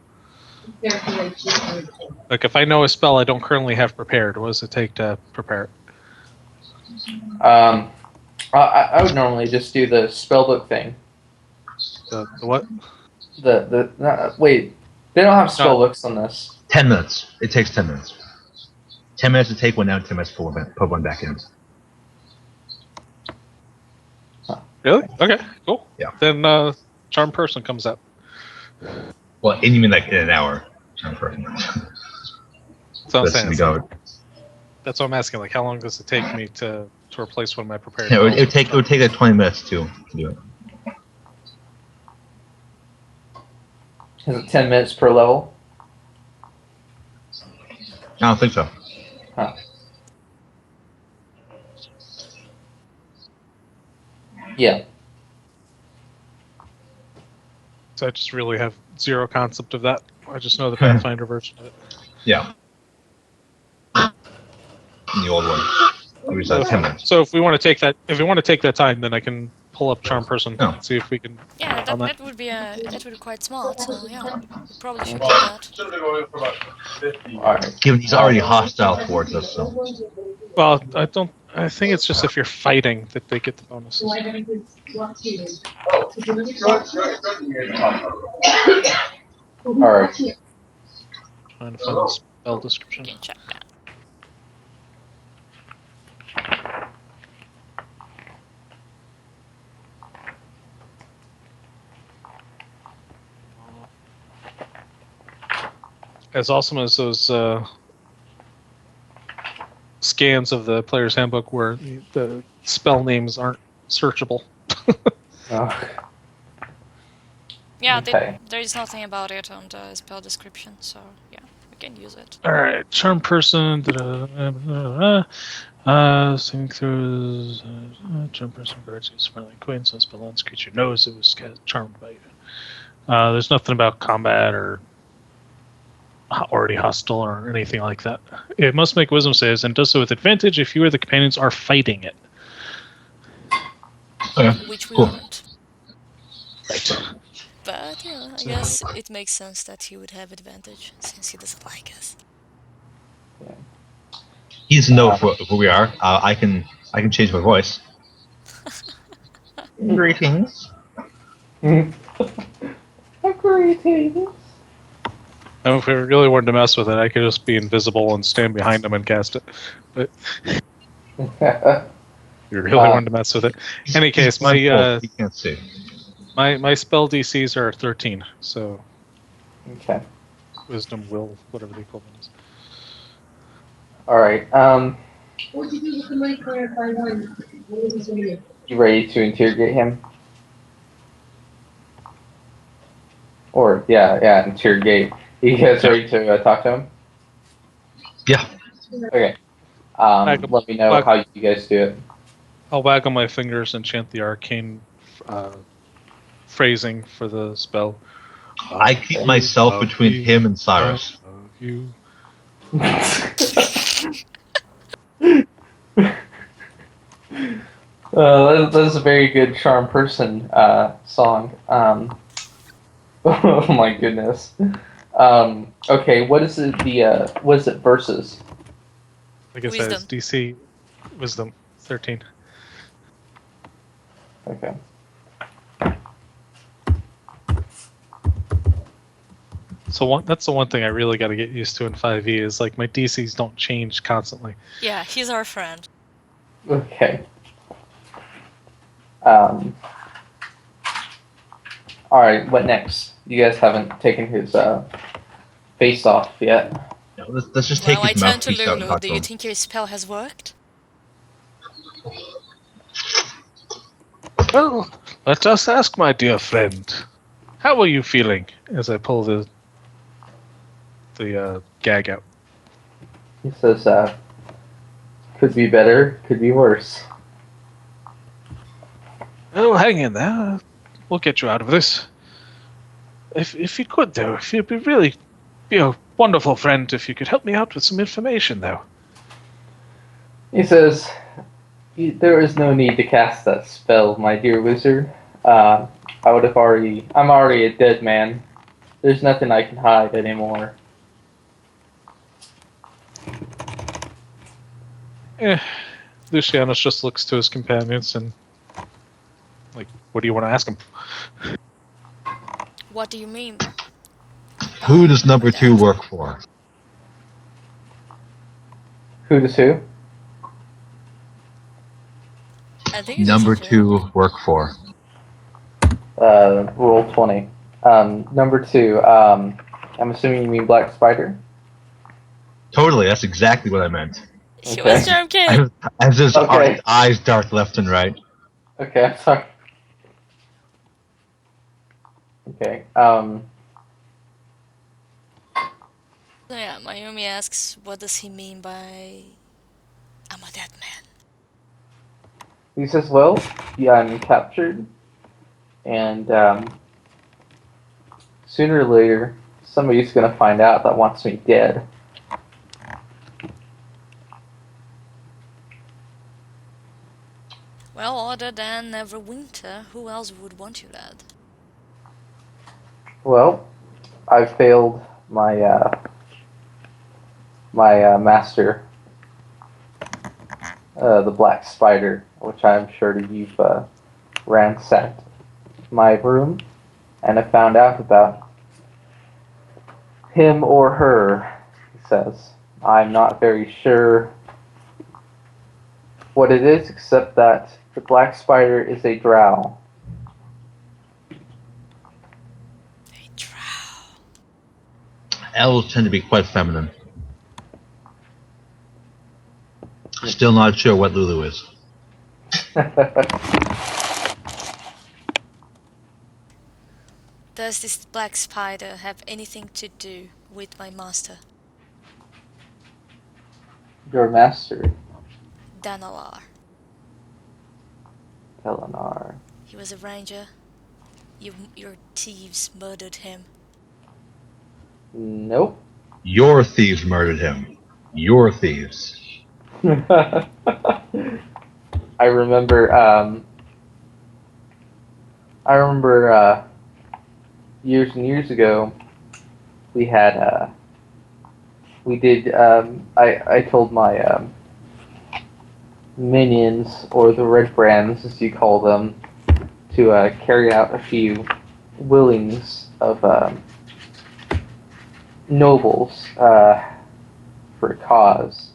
Like if I know a spell I don't currently have prepared, what does it take to prepare it? I would normally just do the spellbook thing. The what? Wait, they don't have spellbooks on this. 10 minutes. It takes 10 minutes. 10 minutes to take one out, 10 minutes to put one back in. Really? Okay, cool. Yeah. Then Charm Person comes out. Well, and you mean like in an hour? Charm Person. That's what I'm saying. That's what I'm asking. Like, how long does it take me to replace one of my prepared? Yeah, it would take like 20 minutes to do it. Is it 10 minutes per level? I don't think so. Huh. Yeah. So I just really have zero concept of that. I just know the Pathfinder version of it. Yeah. In the old one. It was 10 minutes. So if we want to take that time, then I can pull up Charm Person and see if we can. Yeah, that would be quite smart. So yeah, we probably should do that. Alright. Given he's already hostile towards us, so. Well, I think it's just if you're fighting that they get the bonuses. Alright. Trying to find the spell description. You can check that. As awesome as those scans of the player's handbook where the spell names aren't searchable. Oh. Yeah, Okay. there is nothing about it on the spell description, so yeah, we can use it. Alright, Charm Person. Saving throws. Charm Person guards a smiling acquaintance. Spell ends. Creature knows it was charmed by you. There's nothing about combat or already hostile or anything like that. It must make wisdom saves and does so with advantage if you or the companions are fighting it. Okay, Which we cool. aren't. Right. But yeah, I guess it makes sense that he would have advantage since he doesn't like us. He doesn't know who we are. I can change my voice. Greetings. Greetings. Now, if we really wanted to mess with it, I could just be invisible and stand behind him and cast it. But if you really wanted to mess with it. In any case, He's blind, he can't see. my spell DCs are 13, so Okay. wisdom, will, whatever the equivalent is. All right. What did you do with the money clarify one? What was he saying? You ready to interrogate him? Or yeah, interrogate. You guys ready to talk to him? Yeah. Okay. Waggle- Let me know how you guys do it. I'll waggle my fingers and chant the arcane phrasing for the spell. I keep myself between him and Cyrus. You. That's a very good charm person song. Oh my goodness. Okay, what is it? What is it versus? Like I said, it's DC wisdom 13. Okay. So that's the one thing I really got to get used to in 5e is like my DCs don't change constantly. Yeah, he's our friend. Okay. All right. What next? You guys haven't taken his face off yet. No, let's just take Well, I his turn to mouthpiece out and Lulu. talk Do to you him. think your spell has worked? Well, let us ask, my dear friend. How are you feeling? As I pull the gag out. He says, "Could be better. Could be worse." Oh, hang in there. We'll get you out of this. If you could, though, if you'd be a wonderful friend if you could help me out with some information, though. He says, "There is no need to cast that spell, my dear wizard. I'm already a dead man. There's nothing I can hide anymore." Lucianus just looks to his companions and, like, what do you want to ask him? What do you mean? Who does number 2 work for? Who does who? I think it's Number just 2 work for? Roll 20. Number 2. I'm assuming you mean Black Spider. Totally, that's exactly what I meant. He Okay. was joking. As his Okay. eyes dart left and right. Okay, I'm sorry. Okay. So yeah, Mayumi asks, what does he mean by I'm a dead man? He says, "Well, yeah, I'm captured, and sooner or later, somebody's gonna find out that wants me dead." Well, other than Neverwinter, who else would want you dead? Well, I failed my master, the Black Spider, which I'm sure you've ransacked my room, and I found out about him or her. He says, "I'm not very sure what it is, except that the Black Spider is a drow." A drow. Elves tend to be quite feminine. Still not sure what Lulu is. Does this black spider have anything to do with my master, Your master, Danalar? Eleanor. He was a ranger. Your thieves murdered him. Nope. Your thieves murdered him. Your thieves. I remember. I remember years and years ago. We had. We did. I told my minions, or the red brands, as you call them, to carry out a few willings of nobles for a cause.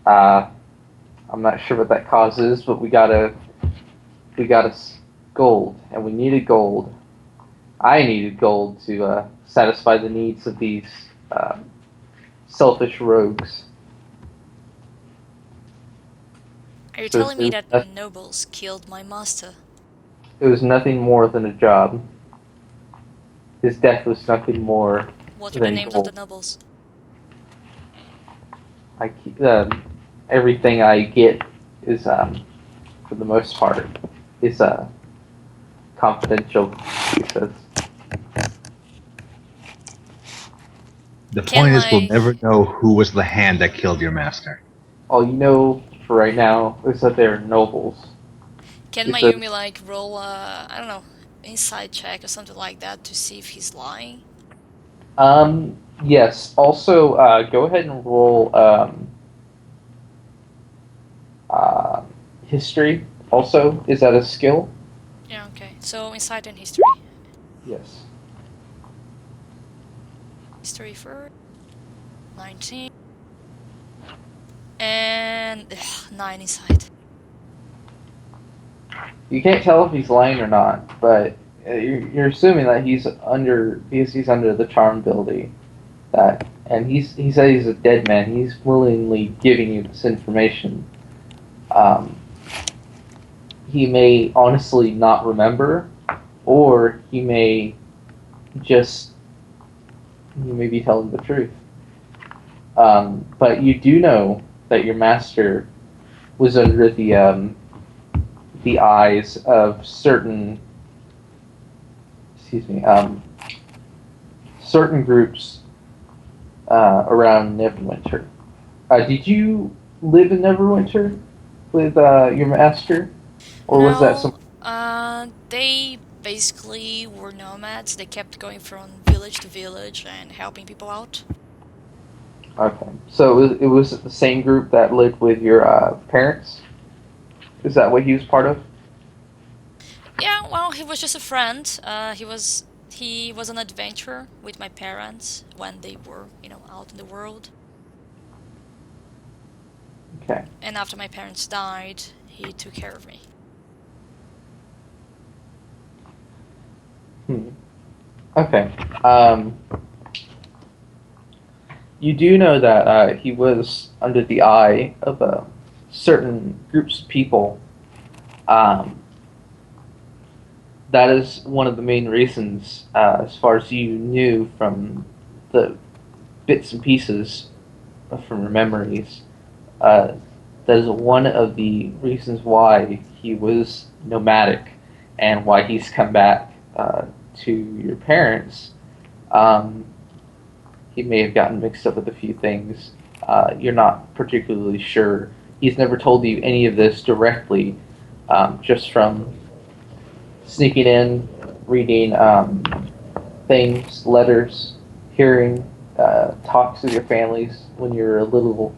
I'm not sure what that cause is, but we got us gold, and we needed gold. I needed gold to satisfy the needs of these selfish rogues. Are you So telling me that nobles killed my master? it was nothing more than a job. His death was nothing more What are the than names of the gold. nobles? I keep, everything I get is, for the most part, is confidential. He says. The Can point is, we'll my never know who was the hand that killed your master. All you know for right now is that they're nobles. can He my says, Yumi like roll a, I don't know, inside check or something like that to see if he's lying? yes. Also, go ahead and roll uh, history. Also, is that a skill? Yeah, okay. So insight and history. Yes. History first. 19. And 9 inside. You can't tell if he's lying or not, but you're assuming that he's under because he's under the charm ability. That and he said he's a dead man. He's willingly giving you this information. Um, he may honestly not remember, or he may just he may be telling the truth. But you do know that your master was under the eyes of certain groups around Neverwinter. Did you live in Neverwinter with your master, or was that some? No, they basically were nomads. They kept going from village to village and helping people out. Okay, so it was the same group that lived with your parents. Is that what he was part of? Yeah, well, he was just a friend. He was an adventurer with my parents when they were, out in the world. Okay. And after my parents died, he took care of me. Hmm. Okay. Um, you do know that he was under the eye of certain groups of people. Um, that is one of the main reasons, as far as you knew from the bits and pieces from your memories. Uh, that is one of the reasons why he was nomadic and why he's come back to your parents. Um, he may have gotten mixed up with a few things. You're not particularly sure. He's never told you any of this directly, just from sneaking in, reading things, letters, hearing talks with your families when you're a little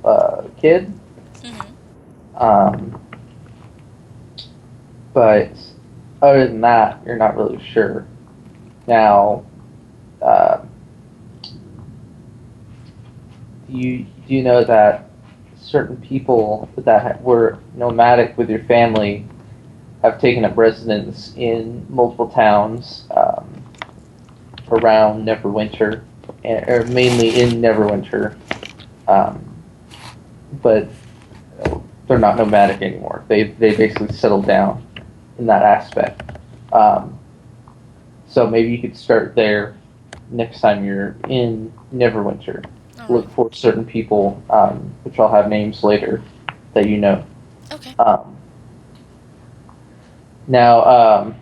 kid. Hmm. Um, but other than that, you're not really sure. Now, uh, you do know that certain people that were nomadic with your family have taken up residence in multiple towns around Neverwinter, or mainly in Neverwinter, um, but they're not nomadic anymore. They basically settled down in that aspect. Um, so maybe you could start there next time you're in Neverwinter. All right. Look for certain people, which I'll have names later, that you know. Okay. Um, now, uh,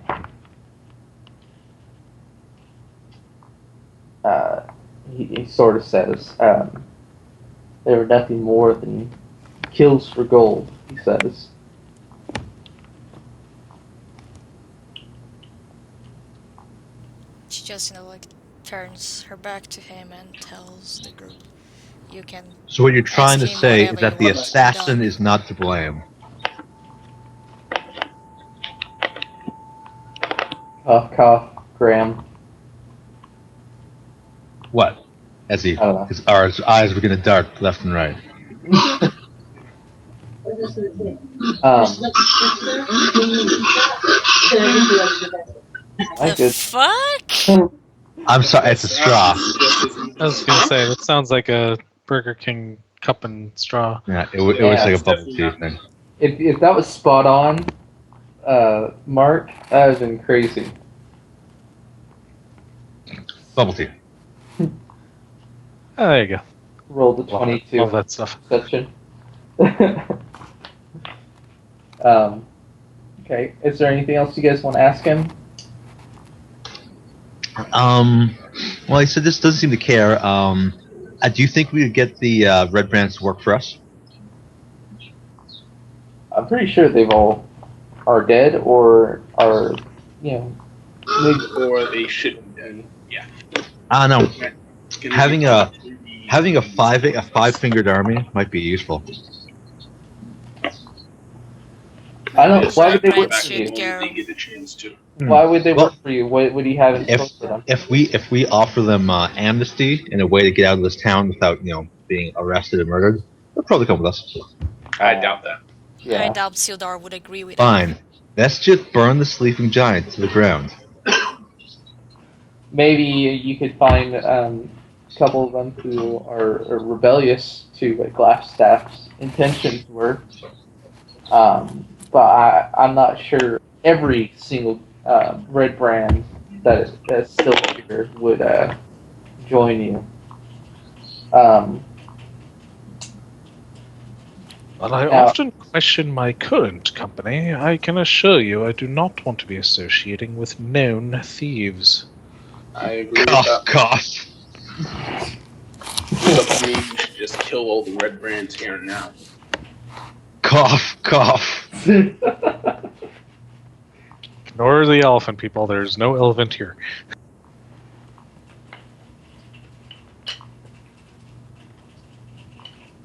he sort of says, they were nothing more than kills for gold, he says. She just, like, turns her back to him and tells the group, you can So what you're ask trying to him say is whatever you that the want assassin done. is not to blame. Cough, cough, Graham. What? As I don't know. his eyes were going to dart left and right. My The good. fuck? I'm sorry, it's a straw. I was gonna say that sounds like a Burger King cup and straw. Yeah, it Yeah. was like a It's bubble definitely tea not. thing. If that was spot on, Mark, that would have been crazy. Bubble tea. Oh, there you go. Roll the Love it. 22 Love that stuff. perception. Okay. Is there anything else you guys want to ask him? Well, he said this doesn't seem to care. Do you think we would get the Red Brands to work for us? I'm pretty sure they've all are dead or are, you know, maybe. Or they should be done. Yeah. I don't know. Gonna Having get a pretty- having a five-fingered army might be useful. I don't. Why would they Red work Brands for should you? when they go. get the chance to. Why would they Well, work for you? What would he have in store if for them? if we offer them amnesty and a way to get out of this town without being arrested and murdered, they'll probably come with us. I doubt that. I Yeah. doubt Sildar would agree with that. Fine. Let's just burn the sleeping giant to the ground. Maybe you could find a couple of them who are rebellious to what Glassstaff's intentions were. But I'm not sure every single red brand that's still here would join you. While I Now- often question my current company, I can assure you I do not want to be associating with known thieves. I agree with Cough, that. cough. So for me, we should just kill all the red brands here and now. Cough, cough. Ignore the elephant people, there's no elephant here.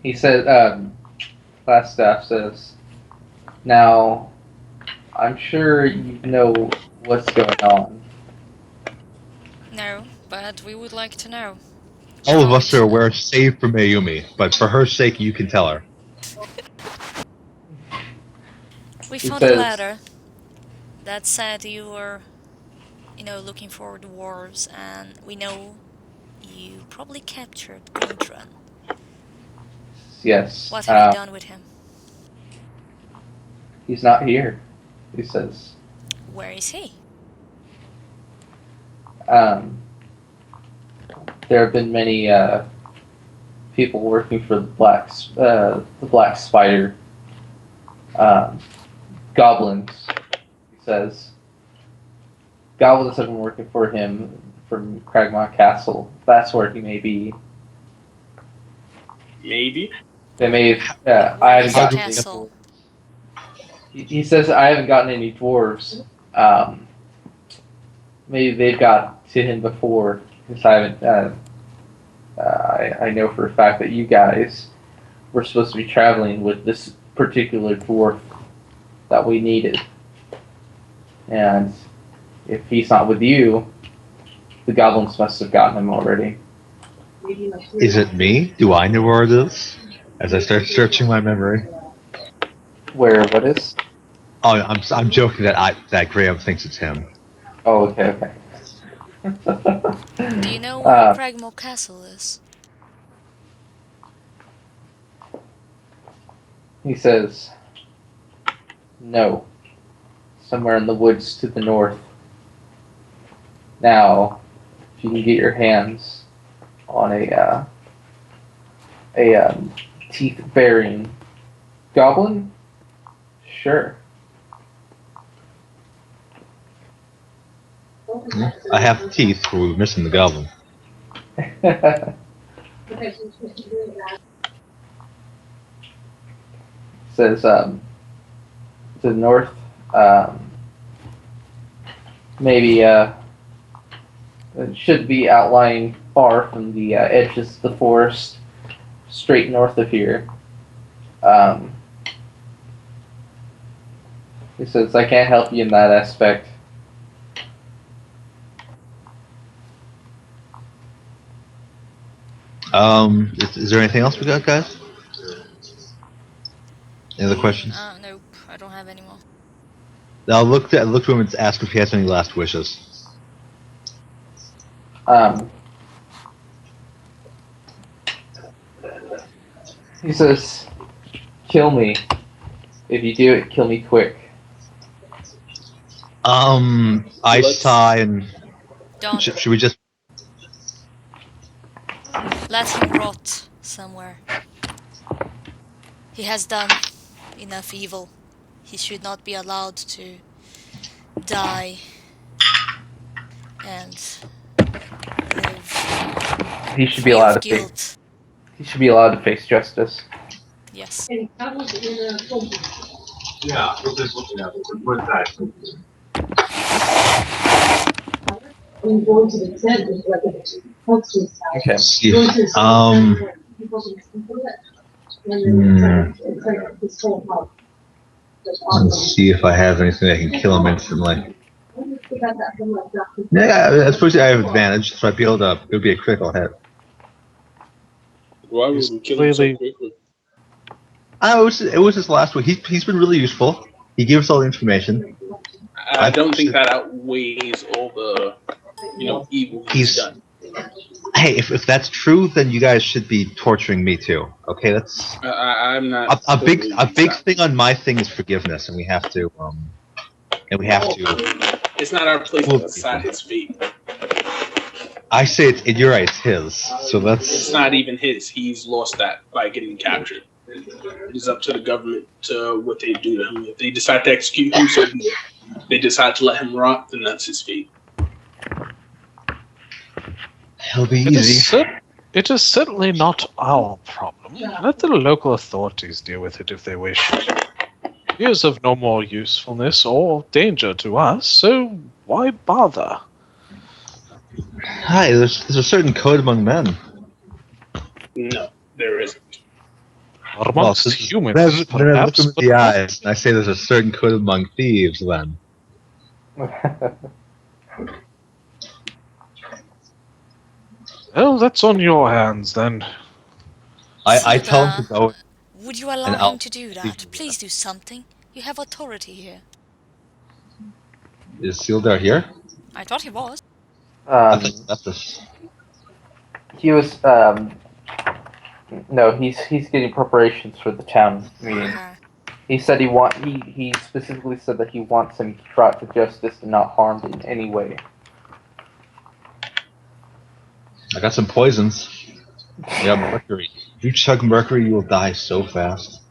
He said, Glassstaff says, now, I'm sure you know what's going on. No, but we would like to know. All of us are aware, save for Mayumi, but for her sake, you can tell her. We He found a says- letter that said you were, looking for dwarves, and we know you probably captured Gundren. Yes. What have you done with him? He's not here, he says. Where is he? There have been many people working for the Black Spider goblins. He says goblins have been working for him from Cragmont Castle. That's where he may be. Maybe. They may have. I Where haven't is the gotten. castle? He says I haven't gotten any dwarves. Maybe they've got to him before, because I haven't. I know for a fact that you guys were supposed to be traveling with this particular dwarf that we needed, and if he's not with you, the goblins must have gotten him already. Is it me? Do I know where it is? As I start searching my memory. Where? What is? Oh, I'm joking that Graham thinks it's him. Oh, okay. Do you know where Cragmore Castle is? He says, no. Somewhere in the woods to the north. Now, if you can get your hands on a teeth-bearing goblin, sure. I have teeth, but we're missing the goblin. Says to the north, um, maybe it should be outlying far from the edges of the forest, straight north of here. Um, he says, I can't help you in that aspect. Is there anything else we got, guys? Any other questions? Nope, I don't have any more. I'll look to him and ask if he has any last wishes. He says, kill me. If you do it, kill me quick. I sigh and... Don't. Should we just... Let him rot somewhere. He has done enough evil. He should not be allowed to die and live He should be free allowed of to face. guilt. He should be allowed to face justice. Yes. Yeah, we're just looking at it. What's that? Okay. Let's see if I have anything that can kill him instantly. Yeah, I suppose I have advantage, so I'd be able to... It would be a critical hit. Why would we kill him so quickly? It was his last week. He's been really useful. He gave us all the information. I don't think that outweighs all the, evil he's done. Hey, if that's true, then you guys should be torturing me too. Okay, that's. I'm not. A big thing on my thing is forgiveness, and we have to. It's not our place to decide his fate. I say you're right. It's his. So that's. It's not even his. He's lost that by getting captured. It is up to the government to what they do to him. If they decide to execute him, so they decide to let him rot, then that's his fate. He'll be easy. It is certainly not our problem. Let the local authorities deal with it if they wish. He is of no more usefulness or danger to us, so why bother? Hi, there's a certain code among men. No, there isn't. Amongst humans, then perhaps. Look in the eyes, and I say there's a certain code among thieves, then. Well, that's on your hands, then. I tell him to go. Would you allow him to do that? Please do something. You have authority here. Is Sildar here? I thought he was. He was. No, he's getting preparations for the town meeting. He said he specifically said that he wants him brought to justice and not harmed in any way. I got some poisons. Yeah, mercury. If you chug mercury, you will die so fast.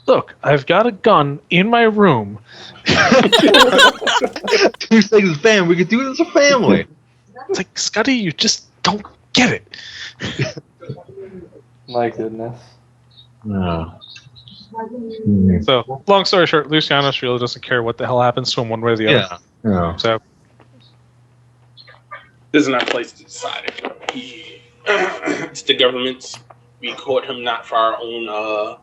Look, I've got a gun in my room. 2 seconds, bam, we could do it as a family. It's like, Scotty, you just don't get it. My goodness. No. So, long story short, Luciano really doesn't care what the hell happens to him one way or the other. Yeah. So, This is not a place to decide it. It's the government's. We caught him not for our own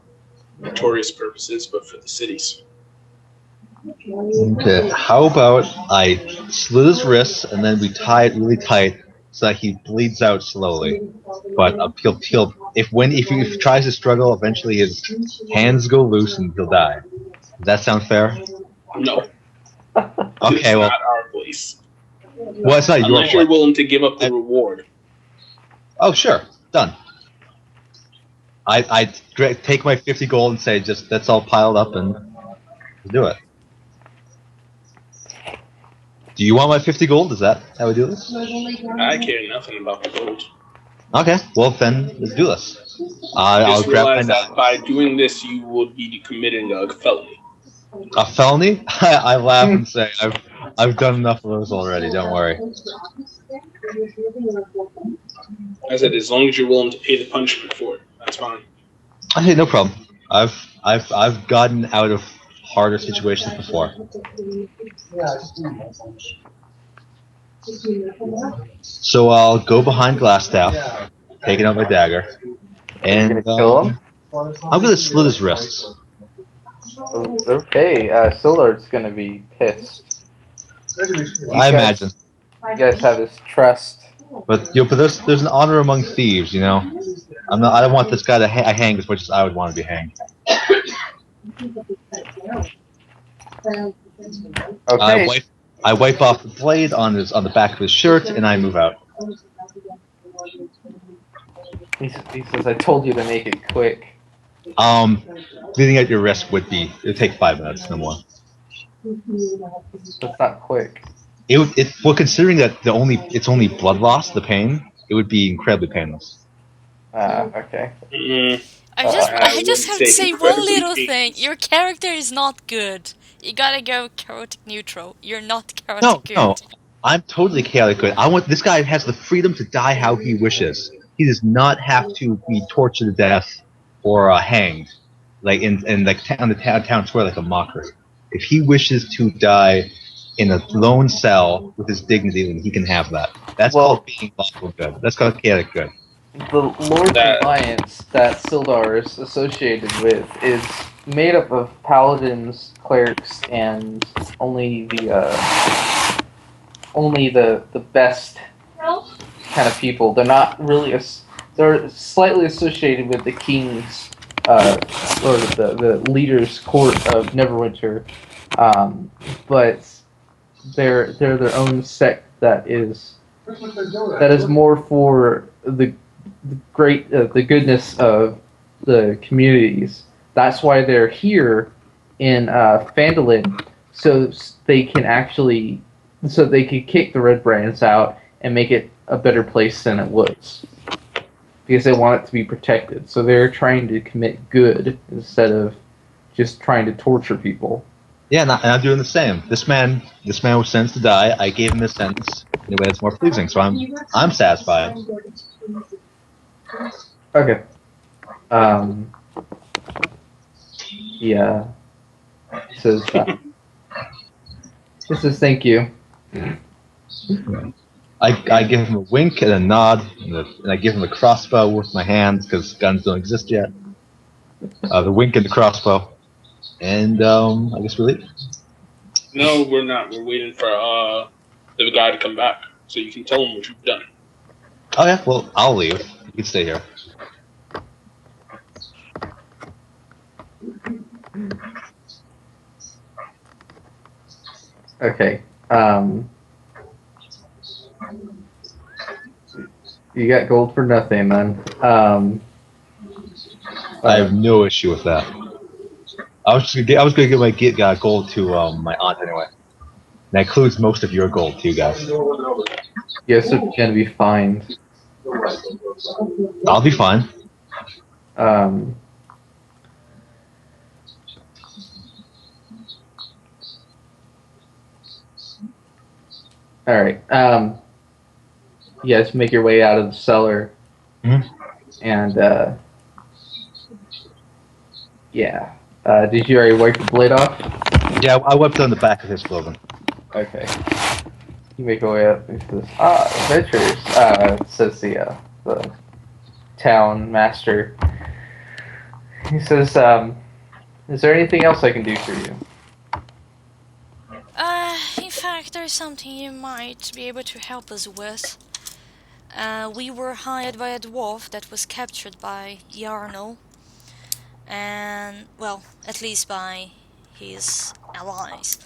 notorious purposes, but for the city's. Okay, how about I slit his wrists and then we tie it really tight so that he bleeds out slowly. But he'll if he tries to struggle, eventually his hands go loose and he'll die. Does that sound fair? No. Okay, well, not our place. Well, it's not your Unless you're willing to give up the reward. Oh, sure, done. I take my 50 gold and say just that's all piled up and do it. Do you want my 50 gold? Is that how we do this? I care nothing about the gold. Okay, well then let's do this. I'll Just realize that by doing this, you would be committing a felony. A felony? I laugh and say I've done enough of those already. Don't worry. I said, as long as you're willing to pay the punishment for it, that's fine. Hey, no problem. I've gotten out of harder situations before. So I'll go behind Glassstaff, taking out my dagger, You're gonna and kill him? I'm gonna slit his wrists. Okay, Sillard's gonna be pissed. I imagine. You guys have his trust. But there's an honor among thieves, you know. I don't want this guy to hang as much as I would want to be hanged. Okay. I wipe off the blade on the back of his shirt, and I move out. He says, I told you to make it quick. Bleeding out your wrist it'd take 5 minutes, no more. That's not quick. Well, considering that it's only blood loss, the pain, it would be incredibly painless. Okay. I just have to say one incredibly little painless. thing. Your character is not good. You gotta go chaotic neutral. You're not chaotic No, good. no, I'm totally chaotic good. This guy has the freedom to die how he wishes. He does not have to be tortured to death or hanged, like in like on the town square, like a mockery. If he wishes to die in a lone cell with his dignity, then he can have that. That's called being lawful good. That's called chaotic good. The Lord's Alliance that Sildar is associated with is made up of paladins, clerics, and only the best kind of people. They're not really they're slightly associated with the king's or the leader's court of Neverwinter, but they're their own sect that is more for the the goodness of the communities. That's why they're here in Phandelver, so they can kick the Red Brands out and make it a better place than it was, because they want it to be protected. So they're trying to commit good instead of just trying to torture people. Yeah, and I'm doing the same. This man was sentenced to die. I gave him this sentence in a way that's more pleasing, so I'm satisfied. Okay. Yeah. Says this is thank you. I give him a wink and a nod, and I give him a crossbow with my hands because guns don't exist yet. The wink and the crossbow, and I guess we leave. No, we're not. We're waiting for the guy to come back so you can tell him what you've done. Oh yeah, well I'll leave. You can stay here. Okay. You got gold for nothing, then. I have no issue with that. I was gonna give my gold to my aunt anyway. That includes most of your gold too, guys. Yes, it's gonna be fine. I'll be fine. All right. You guys make your way out of the cellar, and yeah. Did you already wipe the blade off? Yeah, I wiped on the back of his clothing. Okay. You make your way up into this. Adventures. Says the town master. He says, "Is there anything else I can do for you?" In fact, there's something you might be able to help us with. We were hired by a dwarf that was captured by Yarno, and, well, at least by his allies.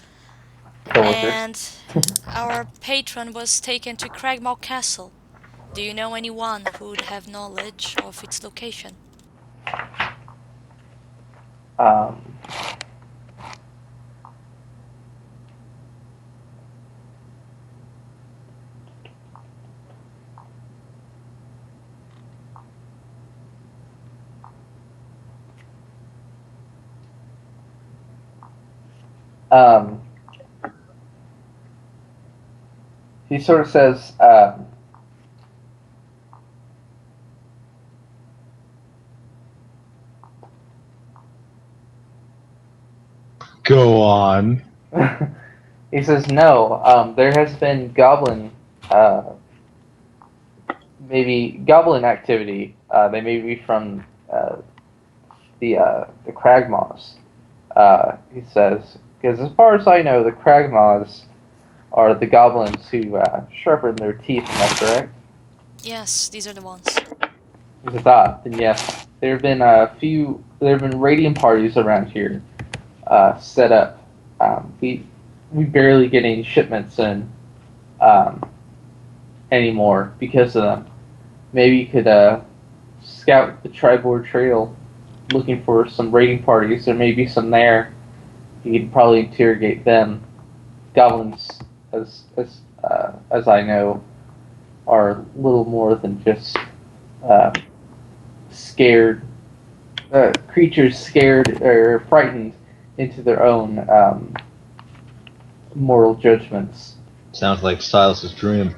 And our patron was taken to Cragmaw Castle. Do you know anyone who would have knowledge of its location? He sort of says, Go on. He says no. There has been goblin activity. They may be from the Kragmaws. He says, because as far as I know, the Kragmaws are the goblins who sharpen their teeth. Am I correct? Yes, these are the ones. He says, ah, then yes. There have been a few. There have been raiding parties around here set up. We barely get any shipments in anymore because of them. Maybe you could scout the Tribord Trail looking for some raiding parties. There may be some there. You could probably interrogate them. Goblins, as I know, are little more than just scared creatures, scared or frightened into their own moral judgments. Sounds like Silas's dream.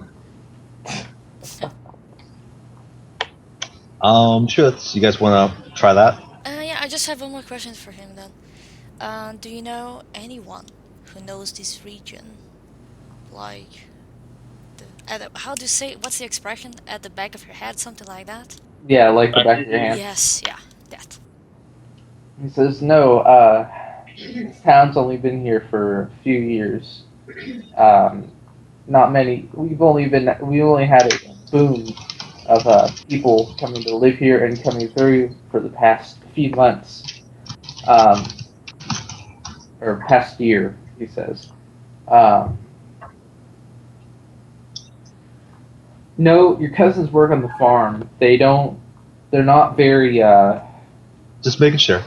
Sure. You guys want to try that? Yeah, I just have one more question for him then. Do you know anyone who knows this region? Like, how do you say, what's the expression? At the back of your head, something like that? Yeah, like the back of your hand. Yes, yeah, that. He says, no, this town's only been here for a few years. Not many. We only had a boom of people coming to live here and coming through for the past few months, or past year, he says. No, your cousins work on the farm. They're not very. Just making sure.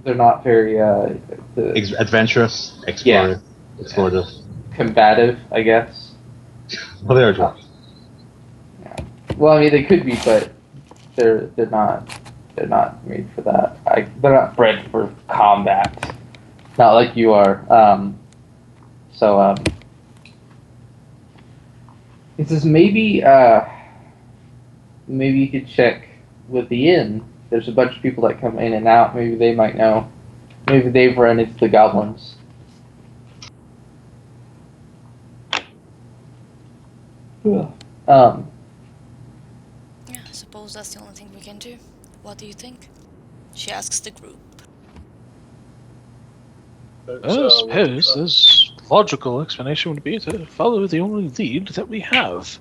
They're not very. Adventurous, explorative. Combative, I guess. Well, they are dwarves. Yeah. Well, I mean, they could be, but they're not made for that. They're not bred for combat. Not like you are. He says maybe you could check with the inn. There's a bunch of people that come in and out. Maybe they might know. Maybe they've run into the goblins. Yeah, I suppose that's the only thing we can do. What do you think? She asks the group. I suppose this logical explanation would be to follow the only lead that we have.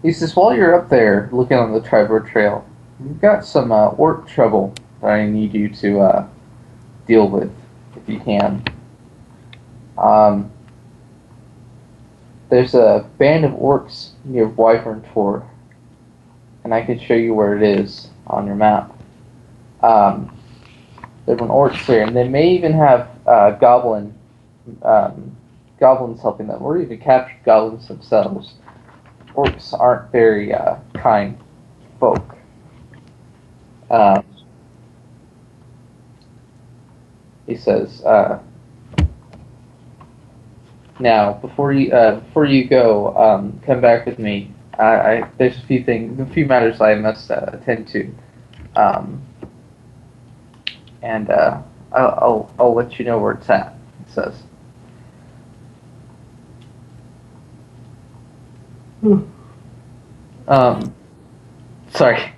He says, while you're up there looking on the Tribord Trail, we've got some orc trouble that I need you to deal with, if you can. There's a band of orcs near Wyvern Tor, and I can show you where it is on your map. There's an orcs there, and they may even have goblins helping them, or even captured goblins themselves. Orcs aren't very kind folk. He says, now before you go, come back with me. There's a few matters I must attend to, and I'll let you know where it's at. It says. Sorry.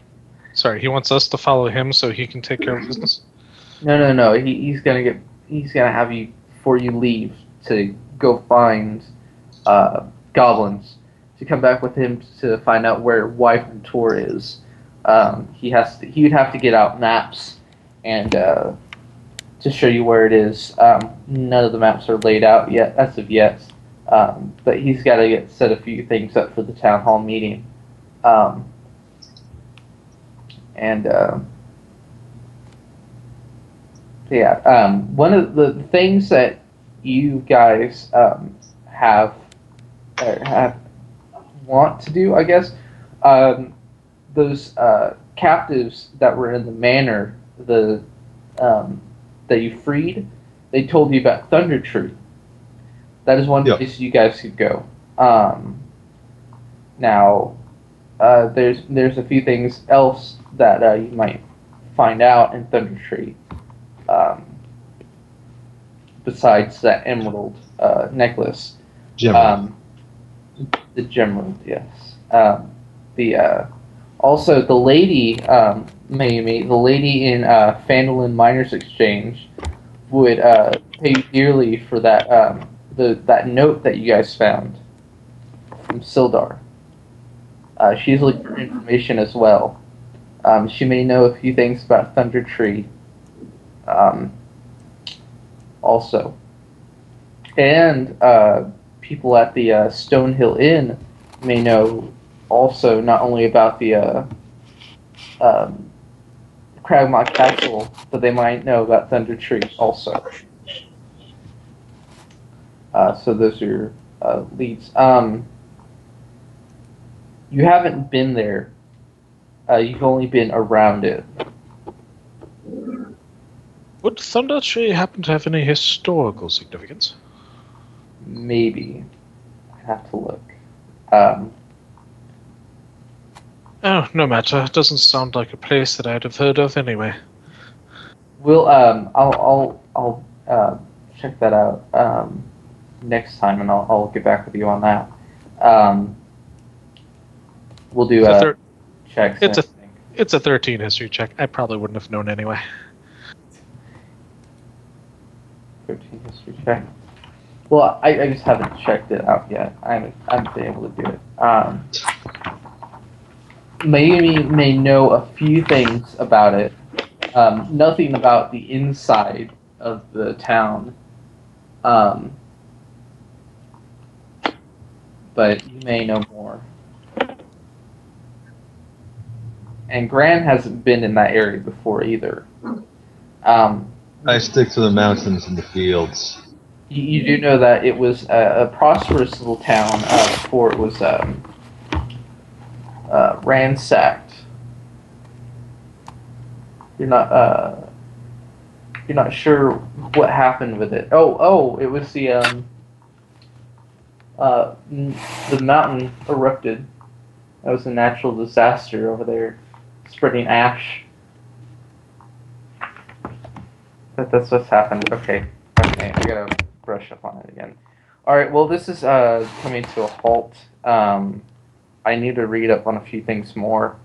Sorry, he wants us to follow him so he can take care of business. No. He's gonna have you before you leave to go find goblins to come back with him to find out where Wyvern Tor is. He'd have to get out maps and to show you where it is. None of the maps are laid out yet, as of yet. But he's got to set a few things up for the town hall meeting. One of the things that you guys want to do, I guess, those captives that were in the manor, that you freed, they told you about Thunder Tree. That is one place you guys could go. Now, there's a few things else that you might find out in Thunder Tree, besides that emerald necklace. General. The Gemerald, yes. Also the lady, Mayumi, the lady in Phandelver Miners Exchange, would pay dearly for that that note that you guys found from Sildar. She's looking for information as well. She may know a few things about Thunder Tree. Also, and people at the Stonehill Inn may know also not only about the Cragmont Castle, but they might know about Thunder Tree also. So those are your leads. You haven't been there. You've only been around it. Would Thunder Tree happen to have any historical significance? Maybe. I have to look. Oh, no matter. It doesn't sound like a place that I'd have heard of anyway. I'll check that out next time, and I'll get back with you on that. We'll do checks. It's a 13 history check. I probably wouldn't have known anyway. 13 history check. Well, I just haven't checked it out yet. I haven't been able to do it. Mayumi may know a few things about it. Nothing about the inside of the town. But you may know more. And Gran hasn't been in that area before either. I stick to the mountains and the fields. You do know that it was a prosperous little town before it was ransacked. You're not sure what happened with it. Oh, it was the mountain erupted. That was a natural disaster over there, spreading ash. That's what's happened. Okay, I gotta brush up on it again. Alright, well this is coming to a halt. I need to read up on a few things more.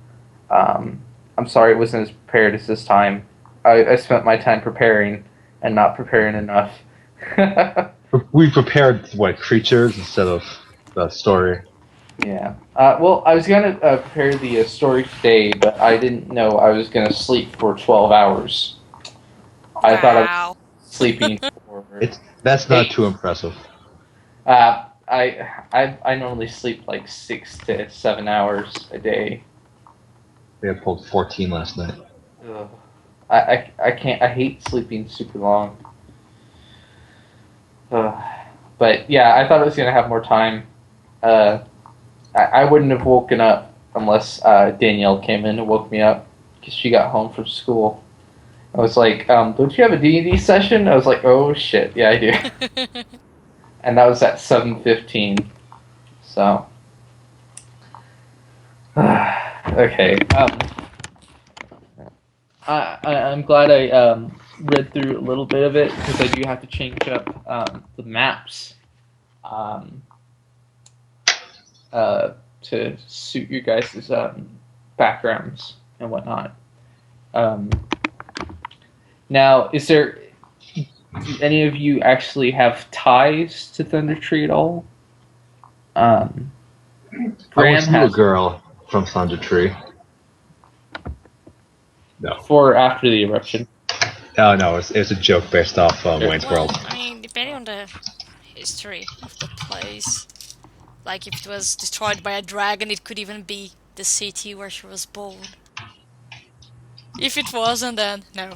I'm sorry it wasn't as prepared as this time. I spent my time preparing and not preparing enough. We prepared, creatures instead of the story. Yeah. Well, I was going to prepare the story today, but I didn't know I was going to sleep for 12 hours. I thought I was sleeping for... That's not too impressive. I normally sleep like 6 to 7 hours a day. We had pulled 14 last night. Ugh. I can't. I hate sleeping super long. But yeah, I thought I was gonna have more time. I wouldn't have woken up unless Danielle came in and woke me up because she got home from school. I was like, "Don't you have a D&D session?" I was like, "Oh shit, yeah, I do." And that was at 7:15. So, okay. I'm glad I read through a little bit of it because I do have to change up the maps to suit your guys' backgrounds and whatnot. Now, do any of you actually have ties to Thunder Tree at all? I once knew a girl from Thunder Tree. No. Before or after the eruption? Oh, no, it was a joke based off Wayne's World. I mean, depending on the history of the place, like if it was destroyed by a dragon, it could even be the city where she was born. If it wasn't, then no.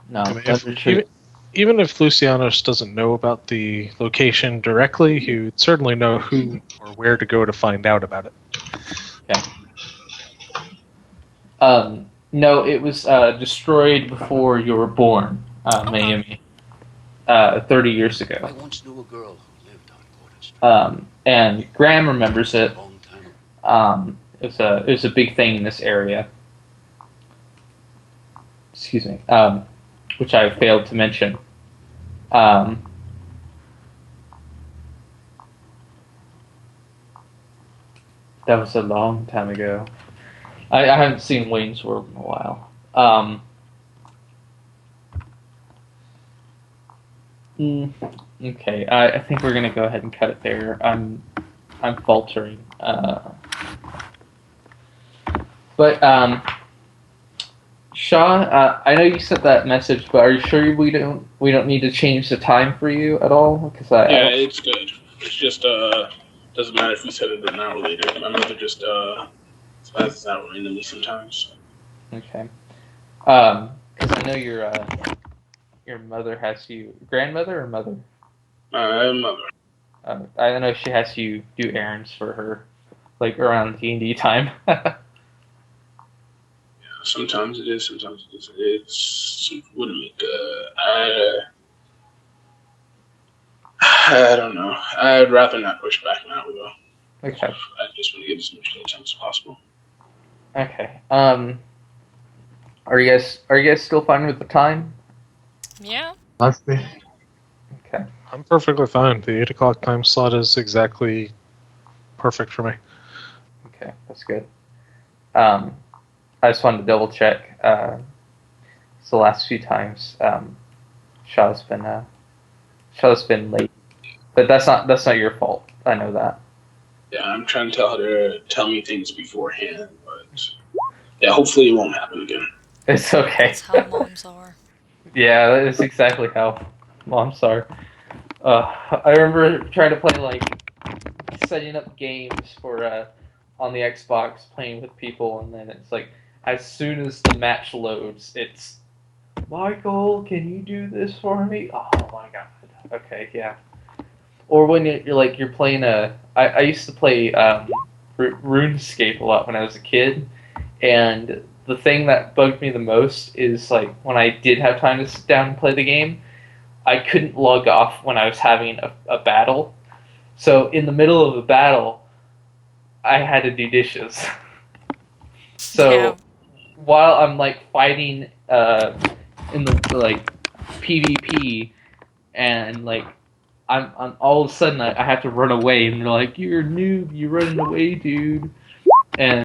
No, I mean, even if Lucianos doesn't know about the location directly, he would certainly know who or where to go to find out about it. Okay. No, it was destroyed before you were born, Mayumi. 30 years ago. I once knew a girl who lived on Gordon Street. And Graham remembers it. It was a big thing in this area. excuse me, which I failed to mention. Um, that was a long time ago. I haven't seen Wayne's World in a while. Okay, I think we're gonna go ahead and cut it there. I'm faltering. But Shaw, I know you sent that message, but are you sure we don't need to change the time for you at all? Because Yeah, it's good. It's just doesn't matter if we set it an hour later. My mother just spazzes out randomly sometimes. okay. Because I know your mother has you, grandmother or mother? My mother. I know she has you do errands for her, like around D&D time. Sometimes it is, sometimes it isn't. It's wouldn't make. I don't know. I'd rather not push back now, though. Okay. I just want to get as much time as possible. Okay. Are you guys still fine with the time? Yeah. Must be. Okay. I'm perfectly fine. The 8 o'clock time slot is exactly perfect for me. Okay, that's good. I just wanted to double check. So the last few times, Shaw's been late, but that's not your fault. I know that. Yeah, I'm trying to tell her to tell me things beforehand, but yeah, hopefully it won't happen again. It's okay. That's how moms are. Yeah, that's exactly how moms are. I remember trying to play like setting up games for on the Xbox, playing with people, and then it's like as soon as the match loads, it's Michael, can you do this for me? Oh my god. Okay, yeah. Or when you're playing I used to play RuneScape a lot when I was a kid, and the thing that bugged me the most is like when I did have time to sit down and play the game, I couldn't log off when I was having a battle. So in the middle of a battle, I had to do dishes. So Yeah. while I'm like fighting in the like PvP, and like I'm all of a sudden I have to run away, and they're like, "You're a noob, you're running away, dude," and